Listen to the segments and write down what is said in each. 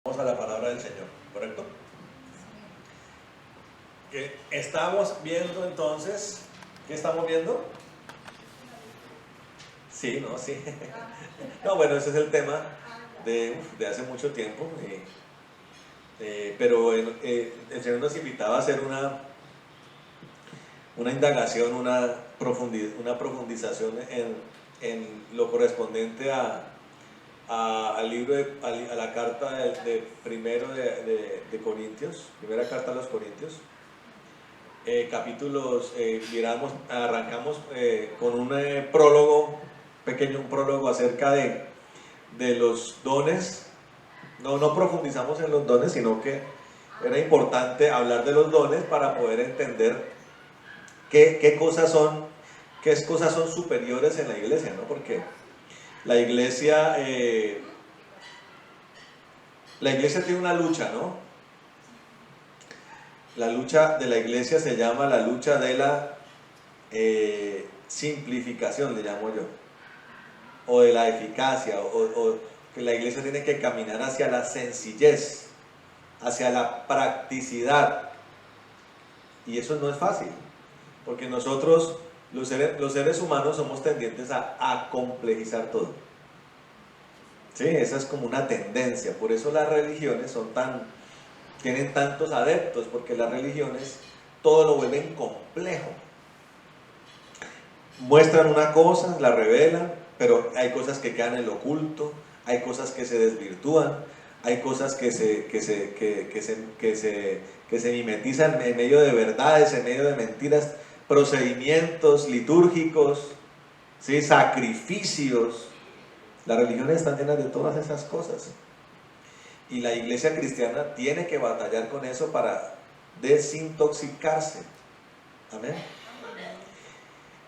Vamos a la palabra del Señor, ¿correcto? Que estamos viendo entonces, ¿qué estamos viendo? Sí, ¿no? Sí. No, bueno, ese es el tema de hace mucho tiempo, pero el Señor nos invitaba a hacer una indagación, una profundización en lo correspondiente al libro, a la carta de primero de Corintios, primera carta a los Corintios, capítulos, arrancamos con un prólogo, un prólogo acerca de los dones. No profundizamos en los dones, sino que era importante hablar de los dones para poder entender qué cosas son superiores en la iglesia, ¿no? Porque la iglesia tiene una lucha, ¿no? La lucha de la iglesia se llama la lucha de la simplificación, le llamo yo, o de la eficacia, o que la iglesia tiene que caminar hacia la sencillez, hacia la practicidad, y eso no es fácil, porque nosotros, los seres humanos, somos tendientes a complejizar todo. Sí, esa es como una tendencia, por eso las religiones tienen tantos adeptos, porque las religiones todo lo vuelven complejo. Muestran una cosa, la revelan, pero hay cosas que quedan en lo oculto, hay cosas que se desvirtúan, hay cosas que se mimetizan en medio de verdades, en medio de mentiras, procedimientos litúrgicos, ¿sí? Sacrificios. Las religiones están llenas de todas esas cosas. Y la iglesia cristiana tiene que batallar con eso para desintoxicarse. Amén.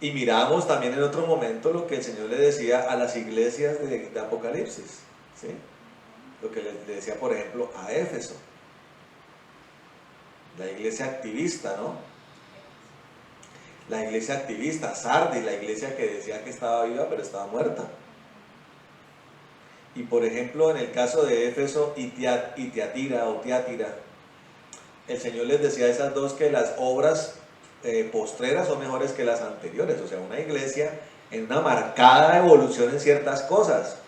Y miramos también en otro momento lo que el Señor le decía a las iglesias de Apocalipsis, ¿sí? Lo que le decía, por ejemplo, a Éfeso, la iglesia activista, ¿no? La iglesia activista, Sardis, la iglesia que decía que estaba viva pero estaba muerta. Y por ejemplo, en el caso de Éfeso y Tiatira, el Señor les decía a esas dos que las obras postreras son mejores que las anteriores. O sea, una iglesia en una marcada evolución en ciertas cosas,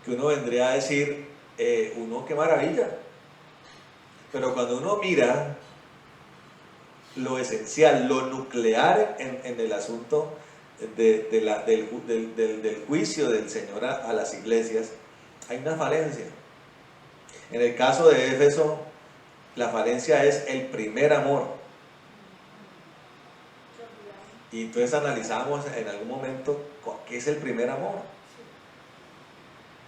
que uno vendría a decir, qué maravilla. Pero cuando uno mira lo esencial, lo nuclear en el asunto del juicio del Señor a las iglesias, hay una falencia. En el caso de Éfeso, la falencia es el primer amor. Y entonces analizamos en algún momento qué es el primer amor,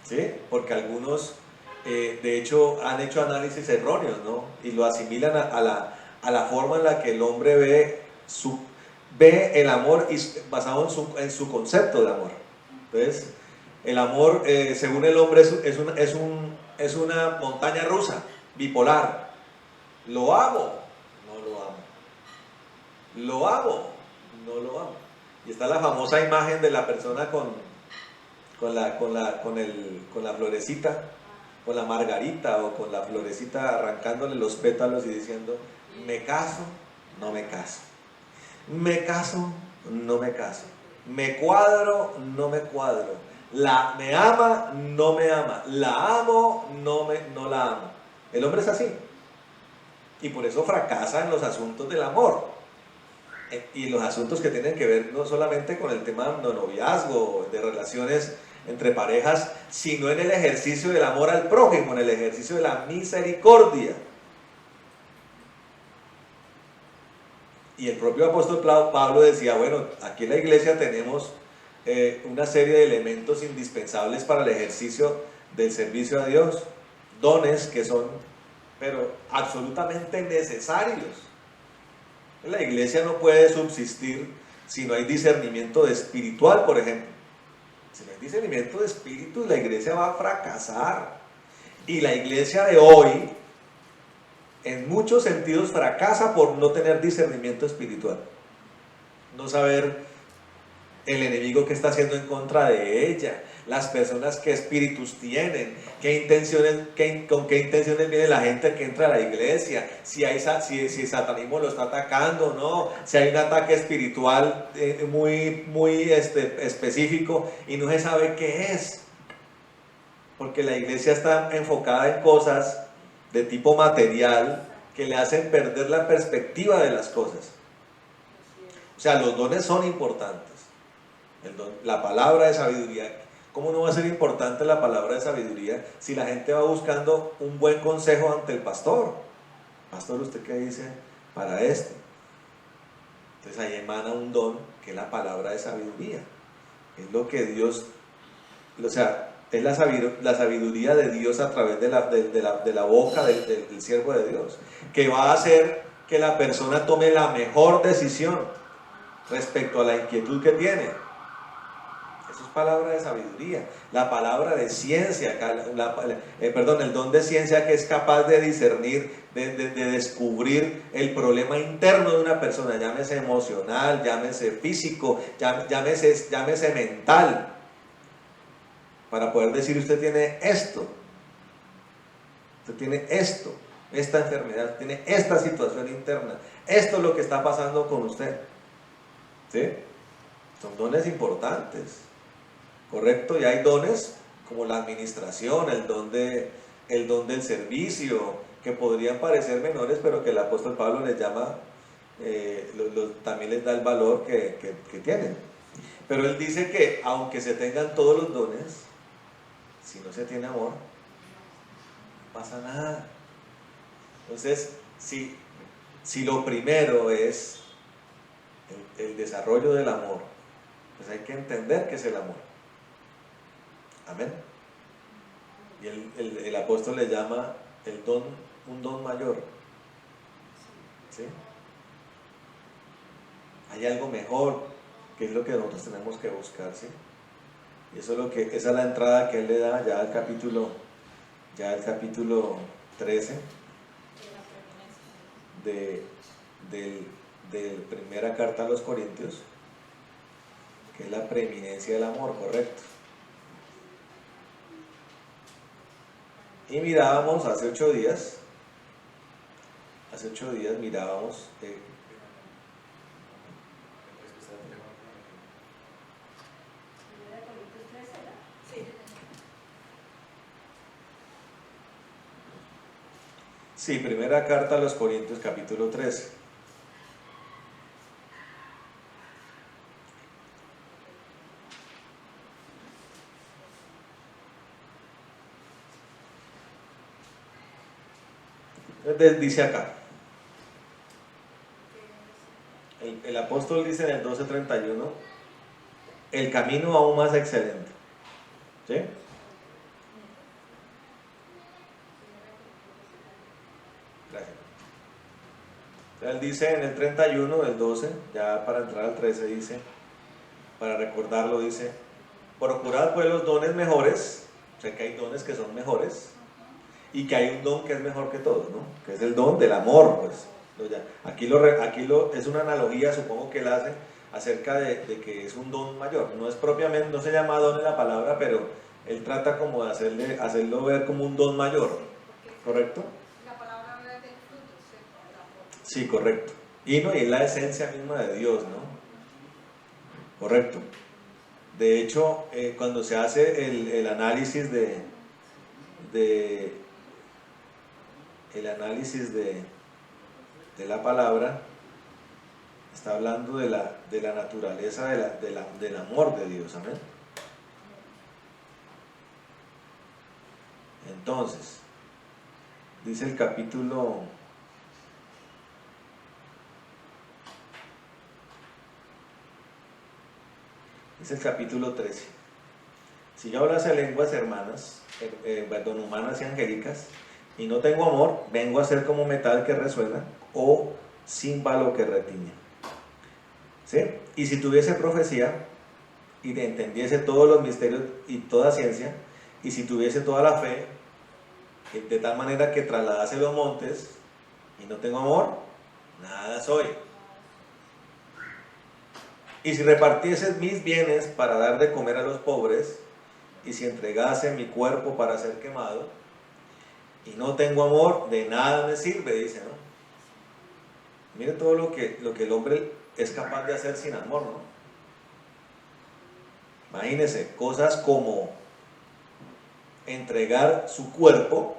¿sí? Porque algunos de hecho han hecho análisis erróneos, ¿no? Y lo asimilan a la forma en la que el hombre ve el amor basado en su concepto de amor. Entonces, el amor, según el hombre, es una montaña rusa, bipolar. Lo amo, no lo amo. Lo amo, no lo amo. Y está la famosa imagen de la persona con la florecita, con la margarita o con la florecita arrancándole los pétalos y diciendo, me caso, no me caso. Me caso, no me caso. Me cuadro, no me cuadro. Me ama, no me ama. La amo, no la amo. El hombre es así. Y por eso fracasa en los asuntos del amor. Y los asuntos que tienen que ver no solamente con el tema de noviazgo, de relaciones entre parejas, sino en el ejercicio del amor al prójimo, en el ejercicio de la misericordia. Y el propio apóstol Pablo decía, bueno, aquí en la iglesia tenemos una serie de elementos indispensables para el ejercicio del servicio a Dios, dones que son, pero absolutamente necesarios. La iglesia no puede subsistir si no hay discernimiento espiritual, por ejemplo. Si no hay discernimiento de espíritu, la iglesia va a fracasar. Y la iglesia de hoy, en muchos sentidos, fracasa por no tener discernimiento espiritual. No saber el enemigo que está haciendo en contra de ella. las personas qué espíritus tienen, qué intenciones, con qué intenciones viene la gente que entra a la iglesia, si el satanismo lo está atacando, ¿no? Si hay un ataque espiritual muy específico y no se sabe qué es, porque la iglesia está enfocada en cosas de tipo material que le hacen perder la perspectiva de las cosas. O sea, los dones son importantes. La palabra de sabiduría. ¿Cómo no va a ser importante la palabra de sabiduría si la gente va buscando un buen consejo ante el pastor? Pastor, ¿usted qué dice para esto? Entonces ahí emana un don que es la palabra de sabiduría. Es lo que Dios, o sea, es la sabiduría de Dios a través de la boca del siervo de Dios, que va a hacer que la persona tome la mejor decisión respecto a la inquietud que tiene. Eso es palabra de sabiduría. La palabra de ciencia, el don de ciencia, que es capaz de discernir, de descubrir el problema interno de una persona, llámese emocional, llámese físico, llámese mental, para poder decir: usted tiene esto, usted tiene esto, esta enfermedad, tiene esta situación interna, esto es lo que está pasando con usted. ¿Sí? Son dones importantes, ¿correcto? Y hay dones como la administración, el don del servicio, que podrían parecer menores, pero que el apóstol Pablo les llama, también les da el valor que tienen. Pero él dice que aunque se tengan todos los dones, si no se tiene amor, no pasa nada. Entonces, si lo primero es el desarrollo del amor, pues hay que entender qué es el amor. Amén. Y el apóstol le llama un don mayor. ¿Sí? Hay algo mejor, que es lo que nosotros tenemos que buscar, ¿sí? Y eso es esa es la entrada que él le da ya al capítulo 13 de primera carta a los Corintios, que es la preeminencia del amor, correcto. Y mirábamos hace 8 días mirábamos sí, primera carta a los Corintios, capítulo 13. Dice acá, el apóstol dice en el 12:31, el camino aún más excelente. ¿Sí? Gracias. Él dice en el 31 del 12, ya para entrar al 13, dice, para recordarlo, dice: procurad pues los dones mejores. O sea, que hay dones que son mejores y que hay un don que es mejor que todos, ¿no? Que es el don del amor, pues. Aquí es una analogía, supongo que él hace, acerca de que es un don mayor. No es propiamente, no se llama don en la palabra, pero él trata como de hacerlo ver como un don mayor, ¿correcto? La palabra habla del fruto, ¿cierto? Sí, correcto. Y es la esencia misma de Dios, ¿no? Correcto. De hecho, cuando se hace el análisis de la palabra, está hablando de la naturaleza del amor de Dios. Amén. Entonces, dice el capítulo 13: si yo hablase lenguas humanas y angélicas, y no tengo amor, vengo a ser como metal que resuena o címbalo que retiñe. ¿Sí? Y si tuviese profecía y entendiese todos los misterios y toda ciencia, y si tuviese toda la fe, de tal manera que trasladase los montes, y no tengo amor, nada soy. Y si repartiese mis bienes para dar de comer a los pobres, y si entregase mi cuerpo para ser quemado, y no tengo amor, de nada me sirve, dice, ¿no? Mire todo lo que el hombre es capaz de hacer sin amor, ¿no? Imagínense, cosas como entregar su cuerpo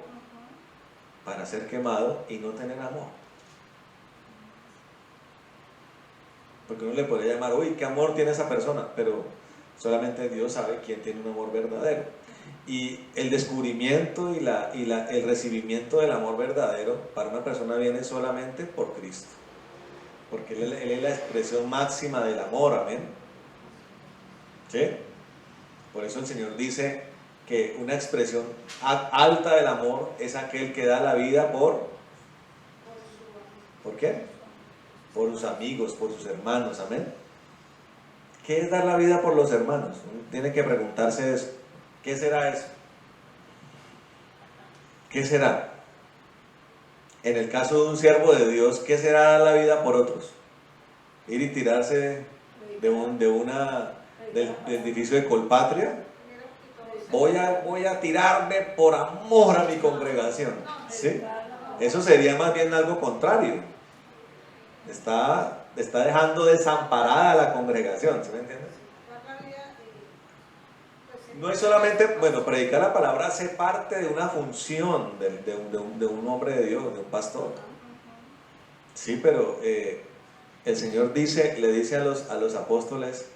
para ser quemado y no tener amor. Porque uno le podría llamar, uy, qué amor tiene esa persona, pero solamente Dios sabe quién tiene un amor verdadero. Y el descubrimiento y el recibimiento del amor verdadero para una persona viene solamente por Cristo. Porque Él es la expresión máxima del amor, amén. ¿Sí? Por eso el Señor dice que una expresión alta del amor es aquel que da la vida ¿por qué? Por sus amigos, por sus hermanos, amén. ¿Qué es dar la vida por los hermanos? Uno tiene que preguntarse eso. ¿Qué será eso? ¿Qué será? En el caso de un siervo de Dios, ¿qué será dar la vida por otros? Ir y tirarse del edificio de Colpatria. Voy a tirarme por amor a mi congregación. ¿Sí? Eso sería más bien algo contrario. Está dejando desamparada a la congregación, ¿sí me entiendes? No es solamente, bueno, predicar la palabra hace parte de una función de un hombre de Dios, de un pastor. Sí, pero el Señor le dice a los apóstoles,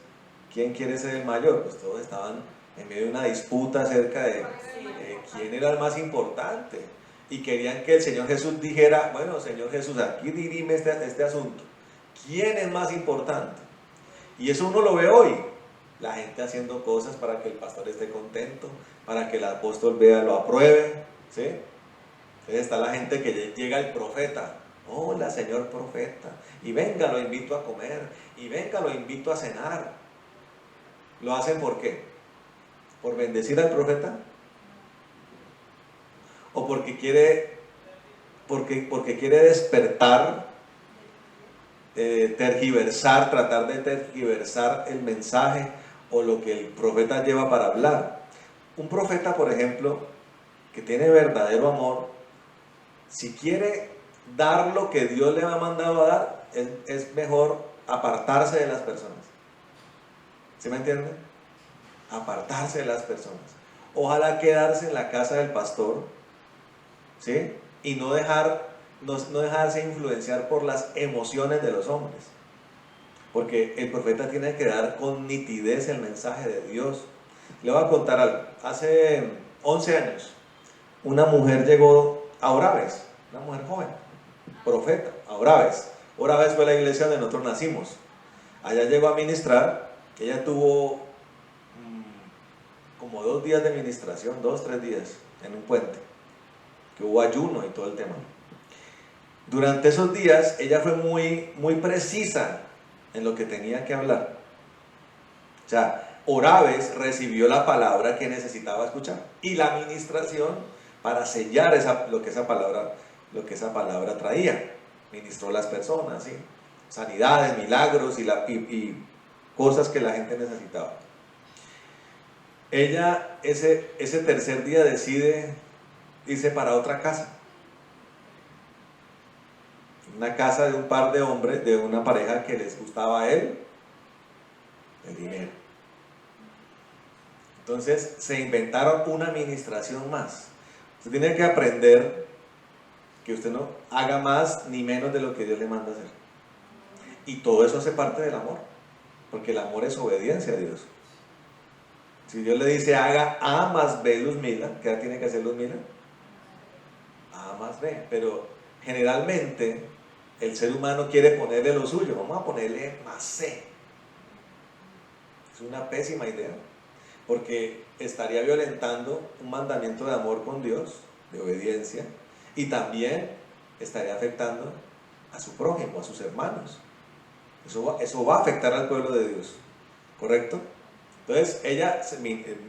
¿quién quiere ser el mayor? Pues todos estaban en medio de una disputa acerca de quién era el más importante. Y querían que el Señor Jesús dijera, bueno, Señor Jesús, aquí dirime este asunto. ¿Quién es más importante? Y eso uno lo ve hoy. La gente haciendo cosas para que el pastor esté contento, para que el apóstol vea, lo apruebe, ¿sí? Entonces está la gente que llega el profeta, hola señor profeta, y venga, lo invito a comer, y venga, lo invito a cenar. ¿Lo hacen por qué? ¿Por bendecir al profeta? ¿O porque quiere despertar, tratar de tergiversar el mensaje o lo que el profeta lleva para hablar? Un profeta, por ejemplo, que tiene verdadero amor, si quiere dar lo que Dios le ha mandado a dar, es mejor apartarse de las personas. ¿Sí me entienden? Apartarse de las personas. Ojalá quedarse en la casa del pastor, ¿sí? Y no dejarse influenciar por las emociones de los hombres. Porque el profeta tiene que dar con nitidez el mensaje de Dios. Le voy a contar algo. Hace 11 años, una mujer llegó a Oraves, una mujer joven, profeta, a Oraves. Oraves fue la iglesia donde nosotros nacimos. Allá llegó a ministrar. Ella tuvo como 2 días de ministración, 2, 3 días, en un puente, que hubo ayuno y todo el tema. Durante esos días, ella fue muy, muy precisa en lo que tenía que hablar. O sea, Oraves recibió la palabra que necesitaba escuchar y la administración para sellar lo que esa palabra traía. Ministró a las personas, ¿sí? Sanidades, milagros y cosas que la gente necesitaba. Ella ese tercer día decide irse para otra casa. Una casa de un par de hombres, de una pareja que les gustaba a él el dinero. Entonces se inventaron una administración más. Usted tiene que aprender que usted no haga más ni menos de lo que Dios le manda hacer. Y todo eso hace parte del amor, porque el amor es obediencia a Dios. Si Dios le dice haga A más B luz mila, ¿qué tiene que hacer luz mila? A más B. Pero generalmente el ser humano quiere ponerle lo suyo, vamos a ponerle más C. Es una pésima idea, porque estaría violentando un mandamiento de amor con Dios, de obediencia, y también estaría afectando a su prójimo, a sus hermanos. Eso va a afectar al pueblo de Dios, ¿correcto? Entonces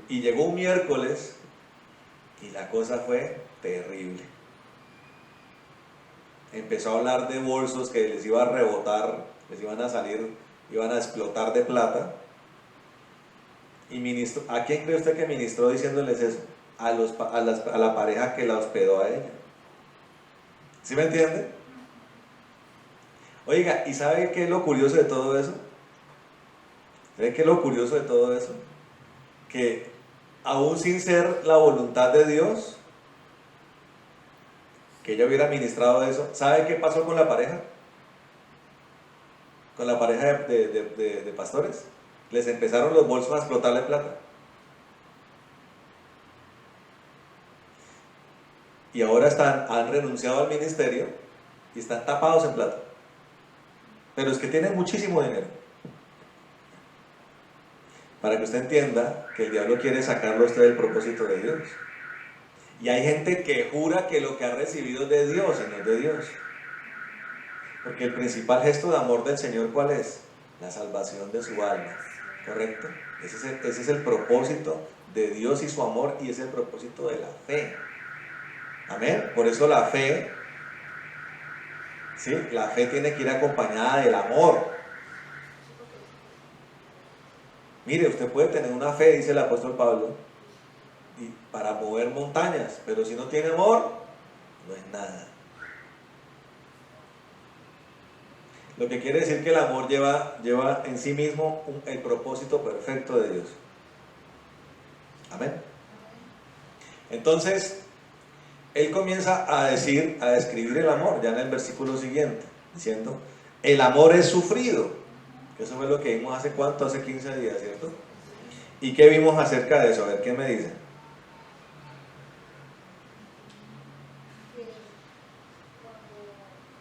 y llegó un miércoles y la cosa fue terrible. Empezó a hablar de bolsos que les iba a rebotar, les iban a salir, iban a explotar de plata. Y ministró, ¿a quién cree usted que ministró diciéndoles eso? A la pareja que la hospedó a ella. ¿Sí me entiende? Oiga, ¿y sabe qué es lo curioso de todo eso? ¿Sabe qué es lo curioso de todo eso? Que aún sin ser la voluntad de Dios, que ella hubiera ministrado eso, ¿sabe qué pasó con la pareja? Con la pareja de pastores. Les empezaron los bolsos a explotar de plata. Y ahora han renunciado al ministerio y están tapados en plata. Pero es que tienen muchísimo dinero. Para que usted entienda que el diablo quiere sacarlo a usted del propósito de Dios. Y hay gente que jura que lo que ha recibido es de Dios y no es de Dios. Porque el principal gesto de amor del Señor, ¿cuál es? La salvación de su alma. ¿Correcto? Ese es el propósito de Dios y su amor, y ese es el propósito de la fe. Amén. Por eso la fe, ¿sí? La fe tiene que ir acompañada del amor. Mire, usted puede tener una fe, dice el apóstol Pablo, y para mover montañas, pero si no tiene amor, no es nada. Lo que quiere decir que el amor lleva en sí mismo el propósito perfecto de Dios. Amén. Entonces, él comienza a describir el amor, ya en el versículo siguiente, diciendo, el amor es sufrido. Eso fue lo que vimos hace cuánto, hace 15 días, ¿cierto? ¿Y qué vimos acerca de eso? A ver, ¿qué me dicen?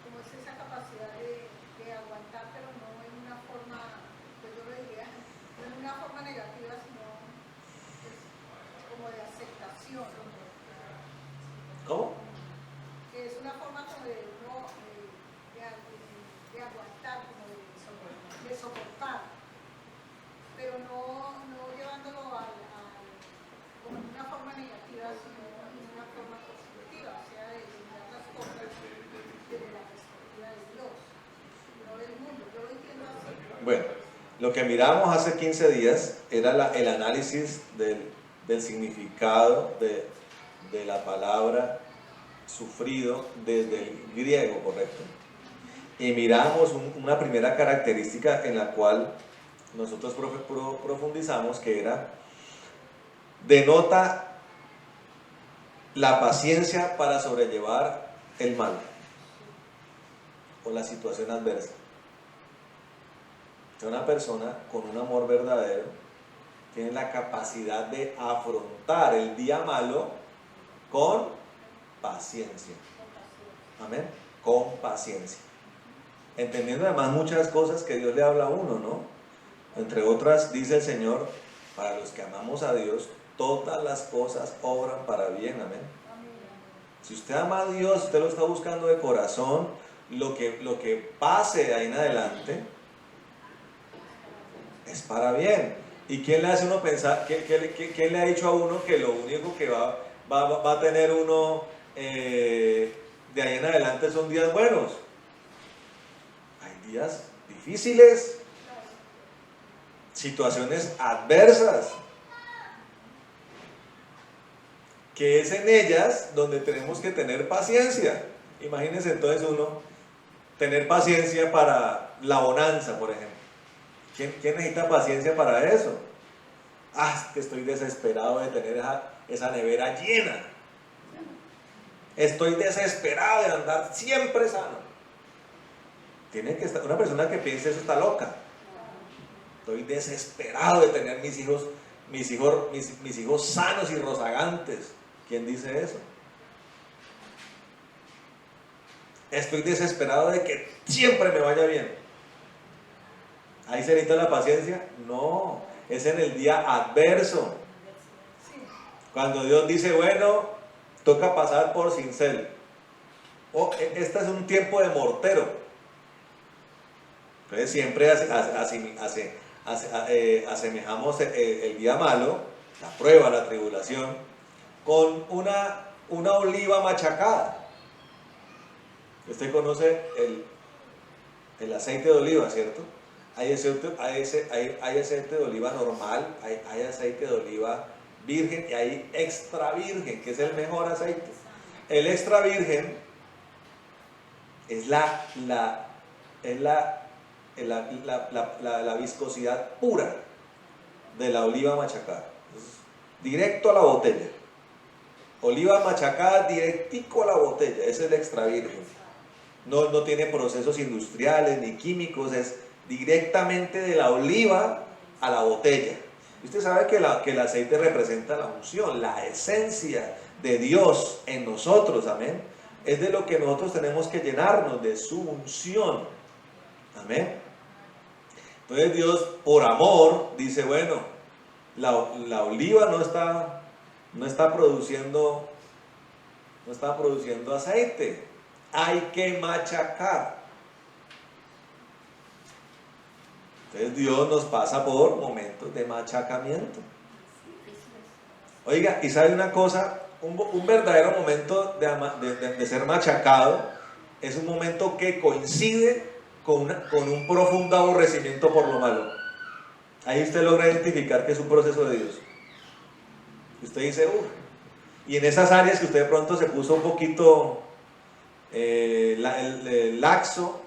Como es esa capacidad de aguantar, pero no en una forma, pues yo lo diría, no en una forma negativa, sino pues, como de aceptación. ¿Cómo? Que es una forma como de uno de aguantar, como de soportar, pero no llevándolo como en una forma negativa, sino en una forma positiva, o sea, de mirar las cosas desde la perspectiva de Dios, no del mundo. Yo lo entiendo así. Bueno, lo que miramos hace 15 días era el análisis del significado de la palabra sufrido desde el griego, ¿correcto? Y miramos una primera característica en la cual nosotros profundizamos, que era, denota la paciencia para sobrellevar el mal o la situación adversa. Una persona con un amor verdadero tiene la capacidad de afrontar el día malo con paciencia. Amén. Con paciencia. Entendiendo además muchas cosas que Dios le habla a uno, ¿no? Entre otras, dice el Señor, para los que amamos a Dios, todas las cosas obran para bien. Amén. Si usted ama a Dios, usted lo está buscando de corazón, lo que pase de ahí en adelante es para bien. ¿Y quién le hace uno pensar, quién le ha dicho a uno que lo único que va a tener uno de ahí en adelante son días buenos? Hay días difíciles, situaciones adversas, que es en ellas donde tenemos que tener paciencia. Imagínense entonces uno tener paciencia para la bonanza, por ejemplo. ¿Quién necesita paciencia para eso? Es que estoy desesperado de tener esa nevera llena. Estoy desesperado de andar siempre sano. Tiene que estar, una persona que piense eso está loca. Estoy desesperado de tener mis hijos sanos y rozagantes. ¿Quién dice eso? Estoy desesperado de que siempre me vaya bien. ¿Ahí se necesita la paciencia? No, es en el día adverso. Cuando Dios dice, bueno, toca pasar por cincel. Este es un tiempo de mortero. Entonces siempre asemejamos el día malo, la prueba, la tribulación, con una oliva machacada. Usted conoce el aceite de oliva, ¿cierto? Hay aceite de oliva normal, hay aceite de oliva virgen y hay extra virgen, que es el mejor aceite. El extra virgen es la viscosidad pura de la oliva machacada. Entonces, directo a la botella. Oliva machacada directico a la botella, ese es el extra virgen. No tiene procesos industriales ni químicos, es directamente de la oliva a la botella. Y usted sabe que el aceite representa la unción, la esencia de Dios en nosotros, amén. Es de lo que nosotros tenemos que llenarnos, de su unción, amén. Entonces Dios, por amor, dice, bueno, la oliva no está produciendo aceite, hay que machacar. Entonces Dios nos pasa por momentos de machacamiento. Oiga, y sabe una cosa, un verdadero momento de ser machacado es un momento que coincide con un profundo aborrecimiento por lo malo. Ahí usted logra identificar que es un proceso de Dios. Usted dice, y en esas áreas que usted de pronto se puso un poquito laxo,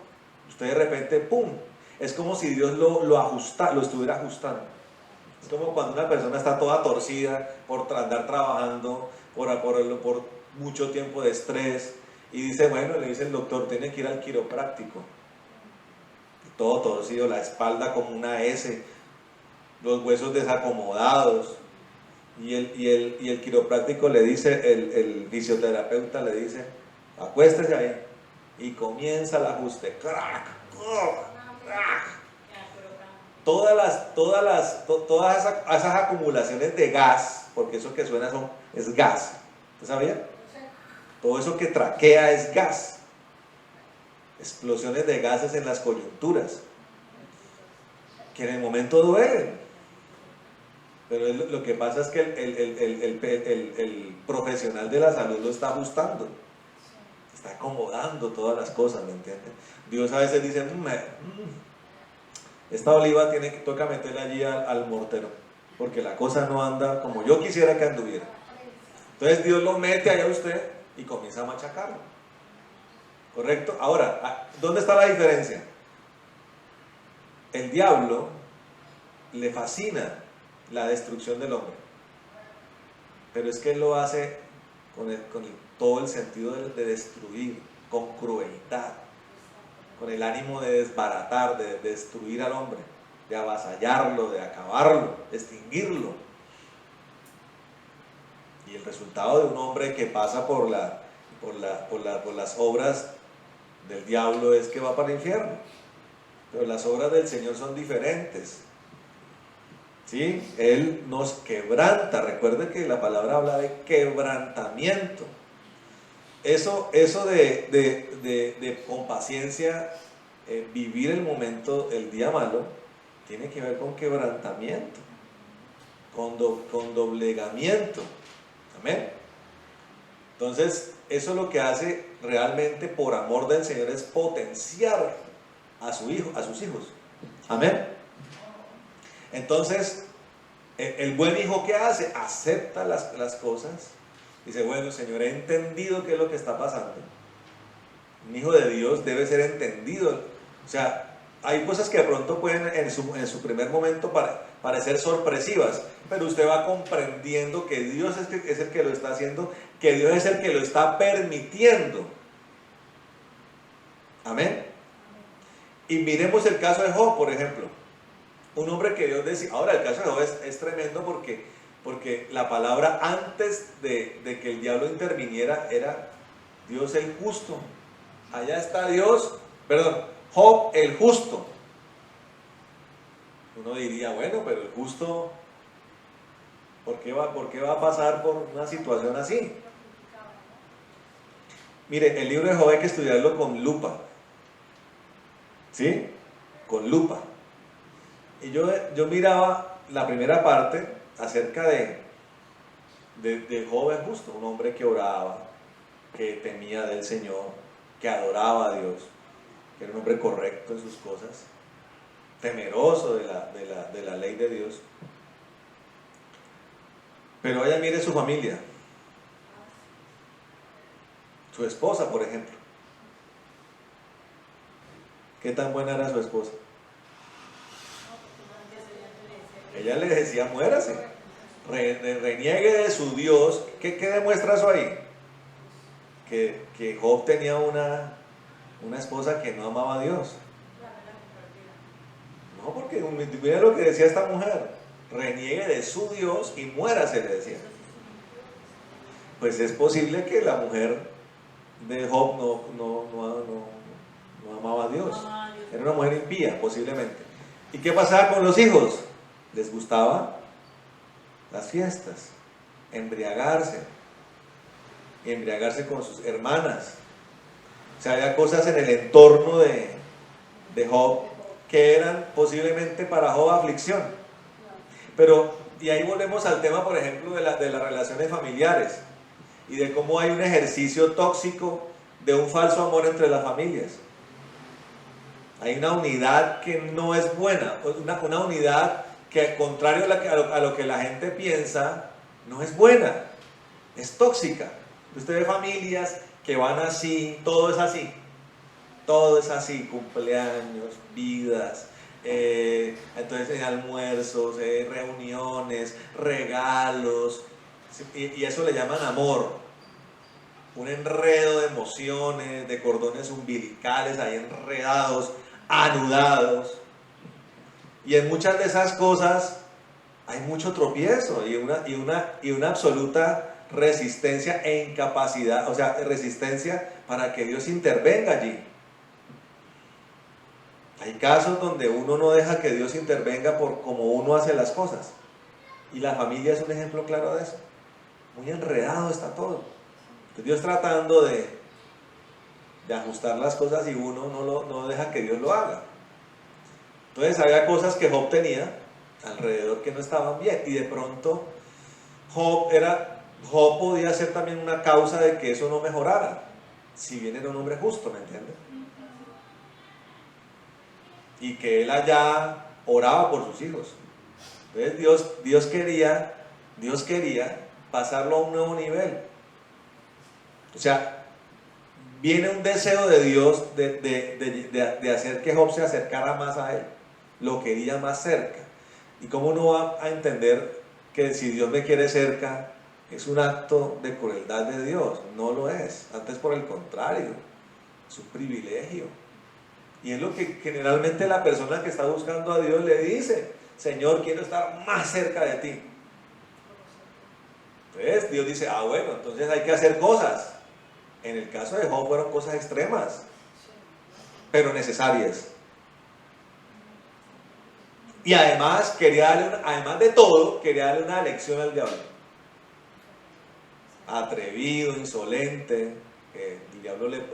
usted de repente, ¡pum! Es como si Dios lo estuviera ajustando. Es como cuando una persona está toda torcida por andar trabajando, por mucho tiempo de estrés, y dice, bueno, le dice el doctor, tiene que ir al quiropráctico. Todo torcido, la espalda como una S, los huesos desacomodados, y el quiropráctico le dice, el fisioterapeuta le dice, acuéstese ahí, y comienza el ajuste. ¡Crack! ¡Crack! Todas esas acumulaciones de gas, porque eso que suena es gas, ¿usted sabía? Todo eso que traquea es gas. Explosiones de gases en las coyunturas, que en el momento duelen. Pero lo que pasa es que el profesional de la salud lo está ajustando, está acomodando todas las cosas, ¿me entienden? Dios a veces dice, esta oliva toca meterla allí al mortero, porque la cosa no anda como yo quisiera que anduviera. Entonces Dios lo mete allá a usted y comienza a machacarlo. ¿Correcto? Ahora, ¿dónde está la diferencia? El diablo le fascina la destrucción del hombre, pero es que él lo hace con todo el sentido de destruir, con crueldad, con el ánimo de desbaratar, de destruir al hombre, de avasallarlo, de acabarlo, de extinguirlo. Y el resultado de un hombre que pasa por las obras del diablo es que va para el infierno. Pero las obras del Señor son diferentes. ¿Sí? Él nos quebranta. Recuerde que la palabra habla de quebrantamiento. Eso de con paciencia vivir el momento, el día malo, tiene que ver con quebrantamiento, con doblegamiento. Amén. Entonces, eso lo que hace realmente por amor del Señor es potenciar a sus hijos. Amén. Entonces, el buen hijo, ¿qué hace? Acepta las cosas. Dice, bueno, Señor, he entendido qué es lo que está pasando. Un hijo de Dios debe ser entendido. O sea, hay cosas que de pronto pueden en su primer momento parecer sorpresivas, pero usted va comprendiendo que Dios es el que lo está haciendo, que Dios es el que lo está permitiendo. Amén. Y miremos el caso de Job, por ejemplo. Un hombre que Dios decía. Ahora, el caso de Job es tremendo porque la palabra antes de que el diablo interviniera era Dios el justo. Allá está Dios, perdón, Job el justo. Uno diría, bueno, pero el justo, ¿por qué va a pasar por una situación así? Mire, el libro de Job hay que estudiarlo con lupa. ¿Sí? Con lupa. Y yo miraba la primera parte acerca de Job el justo, un hombre que oraba, que temía del Señor, que adoraba a Dios, que era un hombre correcto en sus cosas. temeroso de la ley de Dios. Pero ella mire su familia, su esposa, por ejemplo. ¿Qué tan buena era su esposa? Ella le decía, muérase, reniegue de su Dios. ¿Qué demuestra eso ahí? Que Job tenía una esposa que no amaba a Dios. No, porque mira lo que decía esta mujer, reniegue de su Dios y muérase, le decía. Pues es posible que la mujer de Job no amaba a Dios. Era una mujer impía, posiblemente. ¿Y qué pasaba con los hijos? Les gustaba las fiestas, embriagarse con sus hermanas. O sea, había cosas en el entorno de Job que eran posiblemente para Job aflicción. Pero, y ahí volvemos al tema, por ejemplo, de las relaciones familiares y de cómo hay un ejercicio tóxico de un falso amor entre las familias. Hay una unidad que no es buena, una unidad que, al contrario a lo que la gente piensa, no es buena, es tóxica. Usted ve familias que van así, todo es así, cumpleaños, vidas, entonces en almuerzos, reuniones, regalos, y eso le llaman amor. Un enredo de emociones, de cordones umbilicales ahí enredados, anudados. Y en muchas de esas cosas hay mucho tropiezo y una absoluta resistencia e incapacidad, o sea, resistencia para que Dios intervenga allí. Hay casos donde uno no deja que Dios intervenga por cómo uno hace las cosas. Y la familia es un ejemplo claro de eso. Muy enredado está todo. Dios tratando de ajustar las cosas y uno no deja que Dios lo haga. Entonces había cosas que Job tenía alrededor que no estaban bien, y de pronto Job podía ser también una causa de que eso no mejorara, si bien era un hombre justo, ¿me entiendes? Y que él allá oraba por sus hijos. Entonces Dios quería pasarlo a un nuevo nivel. O sea, viene un deseo de Dios de hacer que Job se acercara más a él, lo quería más cerca. ¿Y cómo uno va a entender que si Dios me quiere cerca es un acto de crueldad de Dios? No lo es, antes por el contrario, es un privilegio. Y es lo que generalmente la persona que está buscando a Dios le dice: Señor, quiero estar más cerca de ti. Entonces Dios dice: ah, bueno, entonces hay que hacer cosas. En el caso de Job fueron cosas extremas, pero necesarias. Y además además de todo, quería darle una lección al diablo. Atrevido, insolente, el diablo le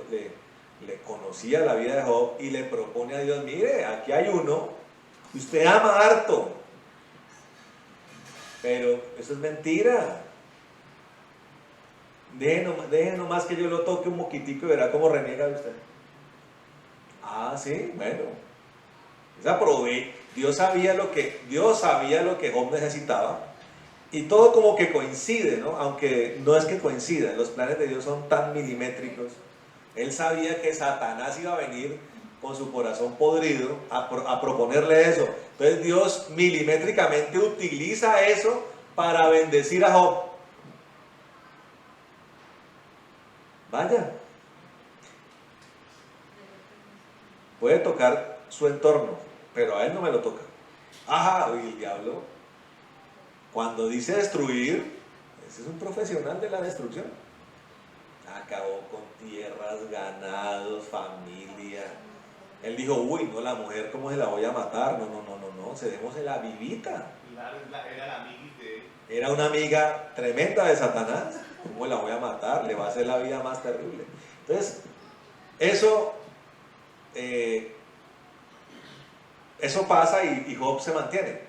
conocía la vida de Job y le propone a Dios: mire, aquí hay uno que usted ama harto, pero eso es mentira. Deje nomás que yo lo toque un moquitico y verá cómo reniega de usted. Ah, sí, bueno. Dios sabía lo que Job necesitaba, y todo como que coincide, ¿no? Aunque no es que coincida, los planes de Dios son tan milimétricos. Él sabía que Satanás iba a venir con su corazón podrido a proponerle eso. Entonces Dios milimétricamente utiliza eso para bendecir a Job. Vaya, puede tocar su entorno, pero a él no me lo toca. Ajá, y el diablo, cuando dice destruir, ese es un profesional de la destrucción. Acabó con tierras, ganados, familia. Él dijo: uy, no, la mujer, ¿cómo se la voy a matar? No, cedémosela vivita. Era la amiguita de él. Era una amiga tremenda de Satanás. ¿Cómo la voy a matar? Le va a hacer la vida más terrible. Entonces, eso pasa y Job se mantiene.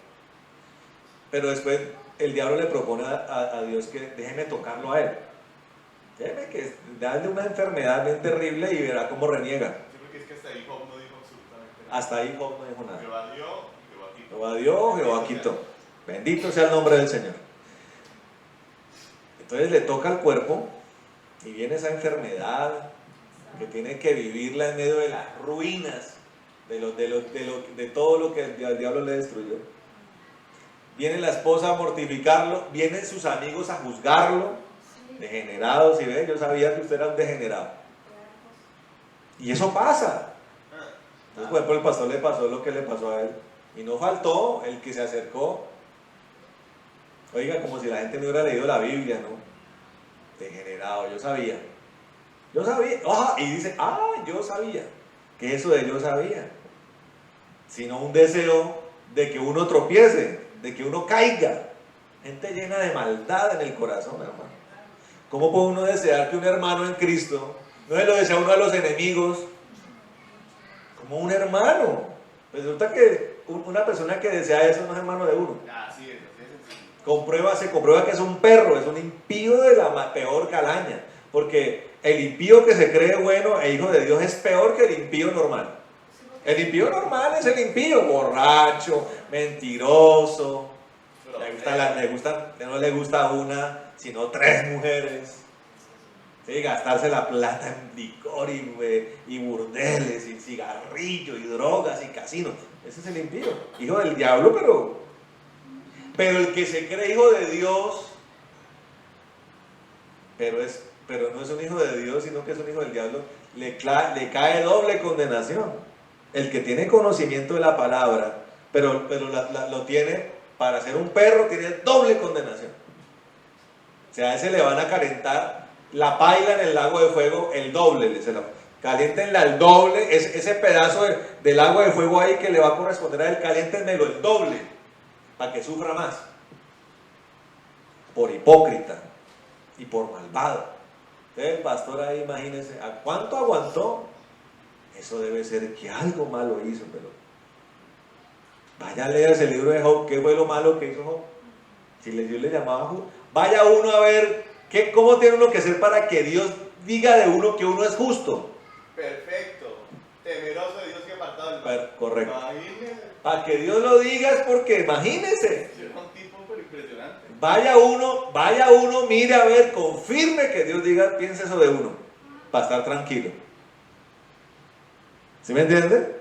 Pero después el diablo le propone a Dios que déjeme tocarlo a él. Déjeme darle una enfermedad bien terrible y verá cómo reniega. Yo creo que es que hasta ahí Job no dijo absolutamente Hasta ahí Job no dijo nada. Jehová dio, Jehová quitó. Jehová dio, Jehová quitó. Bendito sea el nombre del Señor. Entonces le toca al cuerpo y viene esa enfermedad que tiene que vivirla en medio de las ruinas, de todo lo que el diablo le destruyó. Viene la esposa a mortificarlo, vienen sus amigos a juzgarlo, degenerados, y ve, yo sabía que usted era un degenerado. Y eso pasa. Entonces, por ejemplo, el pastor le pasó lo que le pasó a él. Y no faltó el que se acercó. Oiga, como si la gente no hubiera leído la Biblia, ¿no? Degenerado, yo sabía. Yo sabía. Y dice, yo sabía. ¿Qué es eso de yo sabía? Sino un deseo de que uno tropiece, de que uno caiga. Gente llena de maldad en el corazón, hermano. ¿Cómo puede uno desear que un hermano en Cristo, no se lo desea uno a los enemigos, como un hermano? Pues resulta que una persona que desea eso no es hermano de uno. Así es. Se comprueba que es un perro, es un impío de la peor calaña. Porque el impío que se cree bueno e hijo de Dios es peor que el impío normal. El impío normal es el impío, borracho, mentiroso, no le gusta una, sino 3 mujeres. Sí, gastarse la plata en licor y burdeles, y cigarrillos, y drogas, y casinos. Ese es el impío, hijo del diablo, pero el que se cree hijo de Dios, pero no es un hijo de Dios, sino que es un hijo del diablo, le cae doble condenación. El que tiene conocimiento de la palabra, pero lo tiene para ser un perro, tiene doble condenación. O sea, a ese le van a calentar la paila en el lago de fuego el doble, caliéntenla el doble, ese pedazo del lago de fuego ahí que le va a corresponder a él, caliéntenmelo el doble, para que sufra más, por hipócrita y por malvado. Entonces el pastor ahí, imagínense, ¿a cuánto aguantó? Eso debe ser que algo malo hizo, pero vaya a leer ese libro de Job. ¿Qué fue lo malo que hizo Job? Si Dios le llamaba Job, vaya uno a ver cómo tiene uno que ser para que Dios diga de uno que uno es justo. Perfecto, temeroso de Dios y apartado del mal. Correcto. Imagínese. Para que Dios lo diga es porque imagínese. Era un tipo pero impresionante. Vaya uno, mire a ver, confirme que Dios diga, piense eso de uno, para estar tranquilo. ¿Sí me entiende?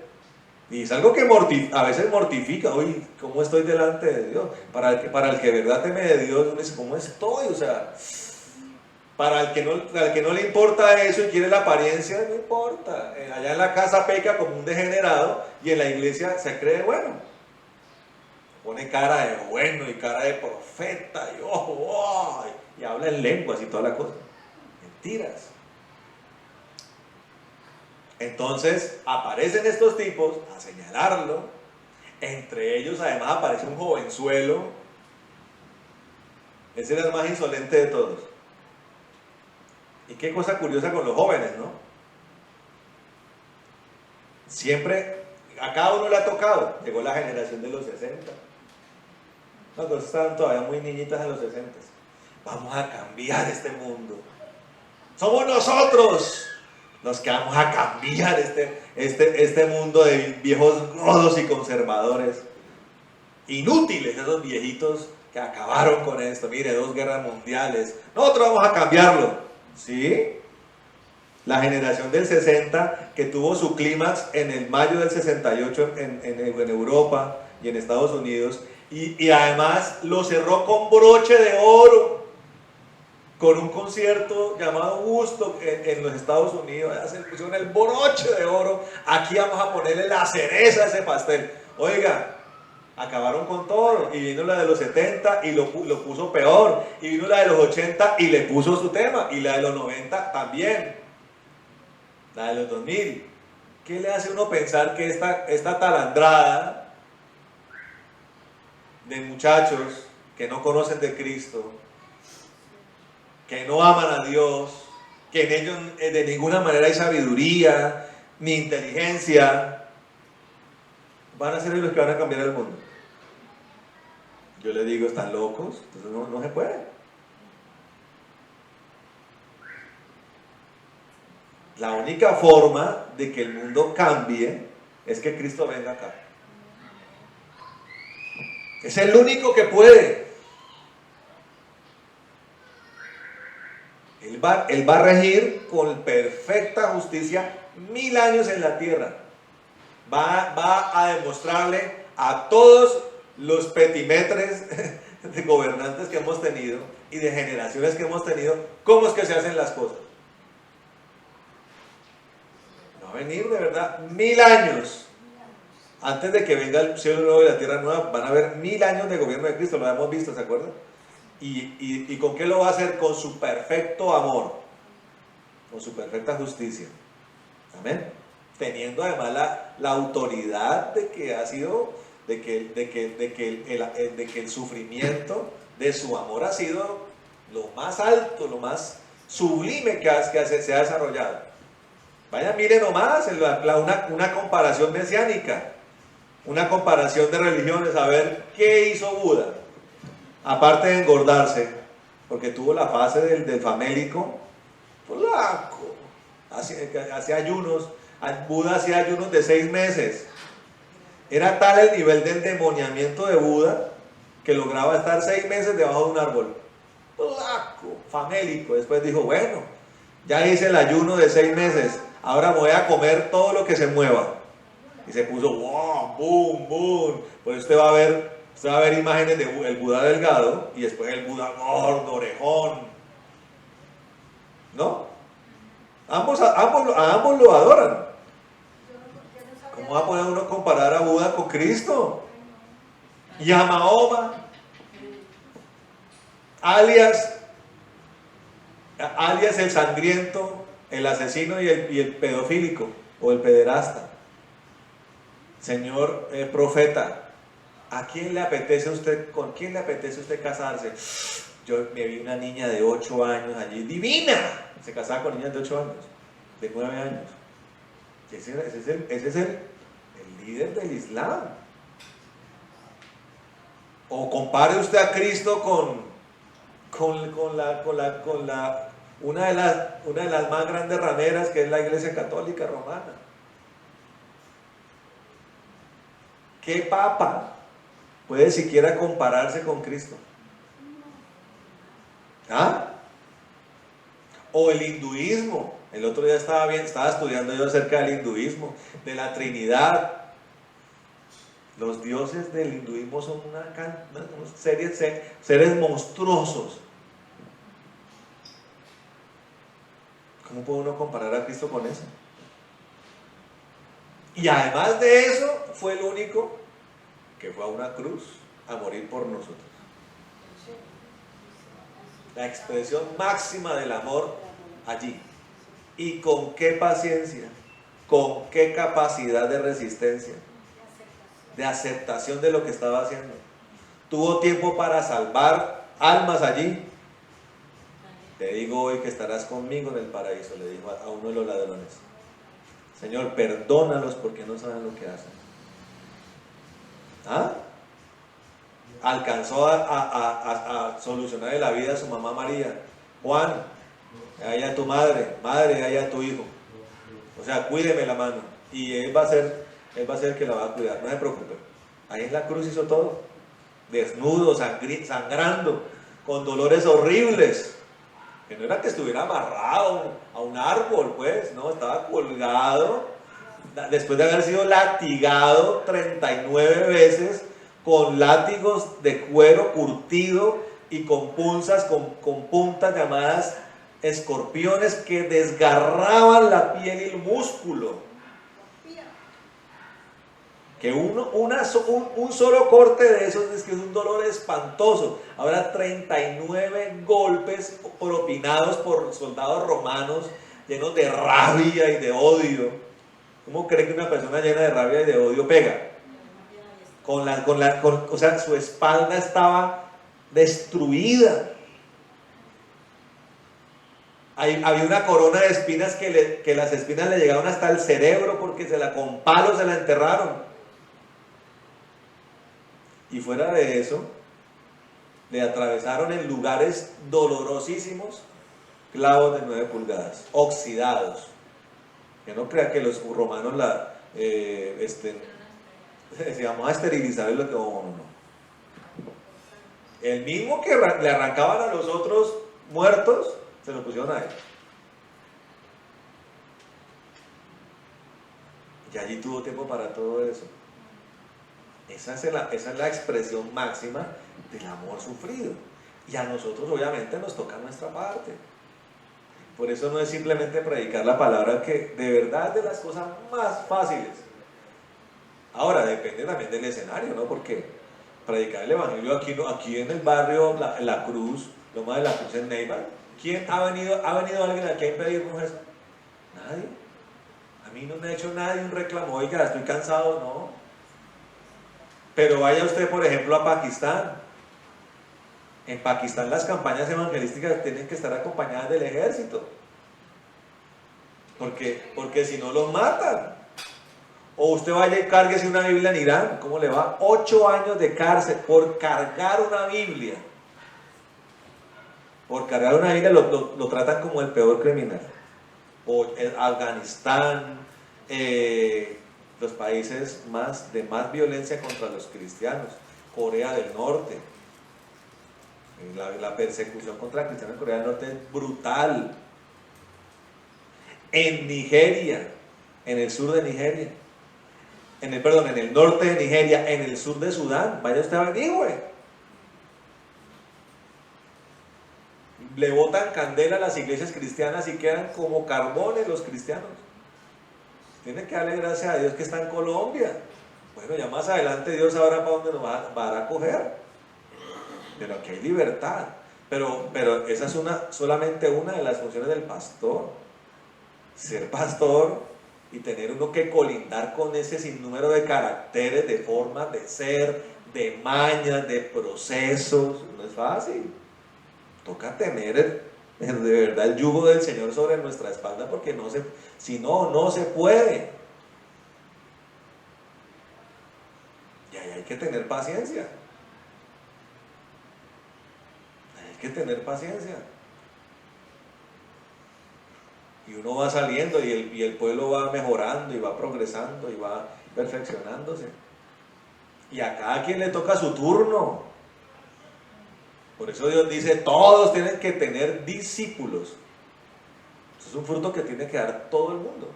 Y es algo que a veces mortifica. Uy, ¿cómo estoy delante de Dios? Para el que de verdad teme de Dios, uno dice, ¿cómo estoy? O sea, para el que no le importa eso y quiere la apariencia, no importa. Allá en la casa peca como un degenerado y en la iglesia se cree bueno. Pone cara de bueno y cara de profeta y ojo, y habla en lenguas y toda la cosa. Mentiras. Entonces aparecen estos tipos a señalarlo. Entre ellos además aparece un jovenzuelo. Ese era el más insolente de todos. Y qué cosa curiosa con los jóvenes, ¿no? Siempre, a cada uno le ha tocado. Llegó la generación de los 60. No, pues estaban todavía muy niñitas en los 60. Vamos a cambiar este mundo. Somos nosotros los que vamos a cambiar este mundo de viejos godos y conservadores. Inútiles esos viejitos que acabaron con esto. Mire, 2 guerras mundiales. Nosotros vamos a cambiarlo. ¿Sí? La generación del 60 que tuvo su clímax en el mayo del 68 en Europa y en Estados Unidos. Y además lo cerró con broche de oro, con un concierto llamado Woodstock en los Estados Unidos. Ya se pusieron el broche de oro. Aquí vamos a ponerle la cereza a ese pastel. Oiga, acabaron con todo. Y vino la de los 70 y lo puso peor. Y vino la de los 80 y le puso su tema. Y la de los 90 también. La de los 2000. ¿Qué le hace uno pensar que esta talandrada de muchachos que no conocen de Cristo, que no aman a Dios, que en ellos de ninguna manera hay sabiduría ni inteligencia, van a ser los que van a cambiar el mundo? Yo les digo, están locos, entonces no se puede. La única forma de que el mundo cambie es que Cristo venga acá. Es el único que puede. Él va a regir con perfecta justicia 1000 años en la tierra. Va a demostrarle a todos los petimetres de gobernantes que hemos tenido y de generaciones que hemos tenido cómo es que se hacen las cosas. Va a venir de verdad 1000 años. Antes de que venga el cielo nuevo y la tierra nueva, van a haber 1000 años de gobierno de Cristo, lo hemos visto, ¿se acuerdan? ¿Y con qué lo va a hacer? Con su perfecto amor, con su perfecta justicia. Amén. Teniendo además la autoridad de que ha sido, de que el sufrimiento de su amor ha sido lo más alto, lo más sublime que se ha desarrollado. Vaya, miren nomás una comparación mesiánica, una comparación de religiones, a ver qué hizo Buda. Aparte de engordarse, porque tuvo la fase del famélico, polaco, hacía ayunos, Buda hacía ayunos de 6 meses. Era tal el nivel de endemoniamiento de Buda que lograba estar 6 meses debajo de un árbol. Polaco, famélico. Después dijo, bueno, ya hice el ayuno de 6 meses, ahora me voy a comer todo lo que se mueva. Y se puso, wow, boom, boom. Pues usted va a ver imágenes del Buda delgado y después el Buda gordo, orejón. ¿No? A ambos lo adoran. ¿Cómo va a poner uno a comparar a Buda con Cristo? Y a Mahoma, alias el sangriento, el asesino y el pedofílico o el pederasta. Señor profeta, ¿a quién le apetece con quién le apetece usted casarse? Yo me vi una niña de 8 años allí, divina. Se casaba con niñas de 8 años, de 9 años. Ese es el líder del Islam. O compare usted a Cristo una de las más grandes rameras, que es la Iglesia Católica Romana. ¿Qué papa puede siquiera compararse con Cristo? ¿Ah? O el hinduismo. El otro día estaba estudiando yo acerca del hinduismo, de la Trinidad. Los dioses del hinduismo son unos seres monstruosos. ¿Cómo puede uno comparar a Cristo con eso? Y además de eso, fue el único que fue a una cruz a morir por nosotros. La expresión máxima del amor allí. ¿Y con qué paciencia? ¿Con qué capacidad de resistencia? De aceptación de lo que estaba haciendo. Tuvo tiempo para salvar almas allí. Te digo hoy que estarás conmigo en el paraíso, le dijo a uno de los ladrones. Señor, perdónalos porque no saben lo que hacen. ¿Ah? Alcanzó a solucionarle la vida a su mamá María. Juan, allá tu madre, allá tu hijo. O sea, cuídeme la mano. Y él va a ser el que la va a cuidar, no se preocupe. Ahí en la cruz hizo todo. Desnudo, sangrando, con dolores horribles. Que no era que estuviera amarrado a un árbol, pues, no, estaba colgado, después de haber sido latigado 39 veces, con látigos de cuero curtido y con punzas, con puntas llamadas escorpiones que desgarraban la piel y el músculo. Que un solo corte de esos es que es un dolor espantoso. Ahora 39 golpes propinados por soldados romanos llenos de rabia y de odio. ¿Cómo cree que una persona llena de rabia y de odio pega? O sea, su espalda estaba destruida. Había una corona de espinas que las espinas le llegaron hasta el cerebro porque con palos se la enterraron. Y fuera de eso, le atravesaron en lugares dolorosísimos clavos de 9 pulgadas, oxidados. Que no crea que los romanos si vamos a esterilizar es lo que no. El mismo que le arrancaban a los otros muertos, se lo pusieron a él. Y allí tuvo tiempo para todo eso. Esa es la expresión máxima del amor sufrido. Y a nosotros obviamente nos toca nuestra parte. Por eso no es simplemente predicar la palabra, que de verdad es de las cosas más fáciles. Ahora, depende también del escenario, ¿no? Porque predicar el evangelio aquí en el barrio, la Cruz, Loma de la Cruz en Neiva, ¿quién ha venido alguien aquí a impedirnos eso? Nadie. A mí no me ha hecho nadie un reclamo, oiga, estoy cansado, no. Pero vaya usted, por ejemplo, a Pakistán. En Pakistán las campañas evangelísticas tienen que estar acompañadas del ejército. Porque si no los matan. O usted vaya y cárguese una Biblia en Irán, ¿cómo le va? 8 años de cárcel por cargar una Biblia. Por cargar una Biblia lo tratan como el peor criminal. O en Afganistán, los países de más violencia contra los cristianos, Corea del Norte. La persecución contra cristianos en Corea del Norte es brutal. En Nigeria, en el sur de Nigeria, en el norte de Nigeria, en el sur de Sudán, vaya usted a averigüe. Le botan candela a las iglesias cristianas y quedan como carbones los cristianos. Tiene que darle gracias a Dios que está en Colombia. Bueno, ya más adelante Dios sabrá para dónde nos va a coger. Pero aquí hay libertad. Pero esa es solamente una de las funciones del pastor. Ser pastor y tener uno que colindar con ese sinnúmero de caracteres, de formas de ser, de mañas, de procesos. No es fácil. Toca tener de verdad el yugo del Señor sobre nuestra espalda, porque si no se puede. Y ahí hay que tener paciencia. Hay que tener paciencia. Y uno va saliendo y el pueblo va mejorando y va progresando y va perfeccionándose. Y a cada quien le toca su turno. Por eso Dios dice, todos tienen que tener discípulos. Eso es un fruto que tiene que dar todo el mundo.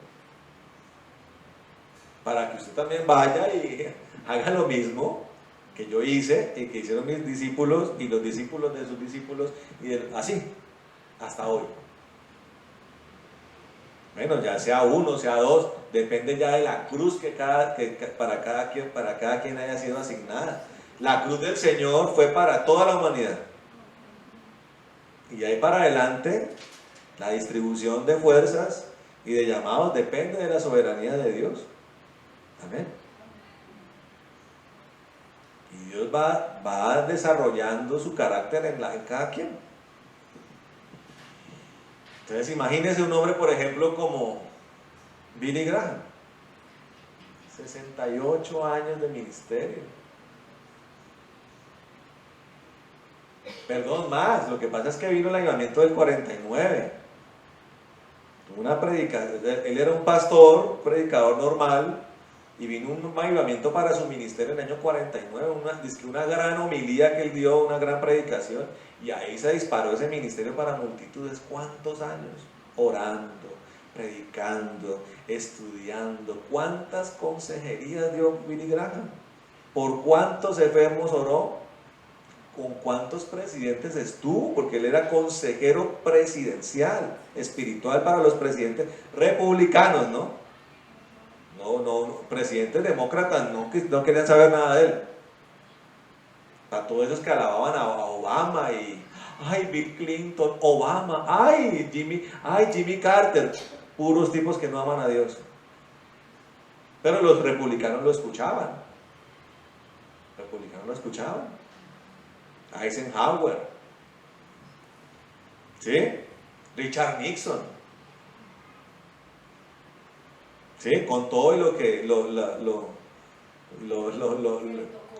Para que usted también vaya y haga lo mismo que yo hice y que hicieron mis discípulos y los discípulos de sus discípulos, y así, hasta hoy. Bueno, ya sea uno, sea dos, depende ya de la cruz que para cada quien haya sido asignada. La cruz del Señor fue para toda la humanidad. Y ahí para adelante, la distribución de fuerzas y de llamados depende de la soberanía de Dios. Amén. Y Dios va desarrollando su carácter en cada quien. Entonces imagínese un hombre, por ejemplo, como Billy Graham. 68 años de ministerio. Perdón, más, lo que pasa es que vino el avivamiento del 49. Tuvo una predicación, él era un pastor, predicador normal, y vino un avivamiento para su ministerio en el año 49, una gran homilía que él dio, una gran predicación, y ahí se disparó ese ministerio para multitudes. ¿Cuántos años? Orando, predicando, estudiando. ¿Cuántas consejerías dio Billy Graham? ¿Por cuántos enfermos oró? ¿Con cuántos presidentes estuvo? Porque él era consejero presidencial, espiritual para los presidentes republicanos, ¿no? No, presidentes demócratas no querían saber nada de él. Para todos esos que alababan a Obama y ay, Bill Clinton, Obama, ay, Jimmy Carter, puros tipos que no aman a Dios. Pero los republicanos lo escuchaban. Eisenhower, ¿sí? Richard Nixon, ¿sí? Con todo y lo que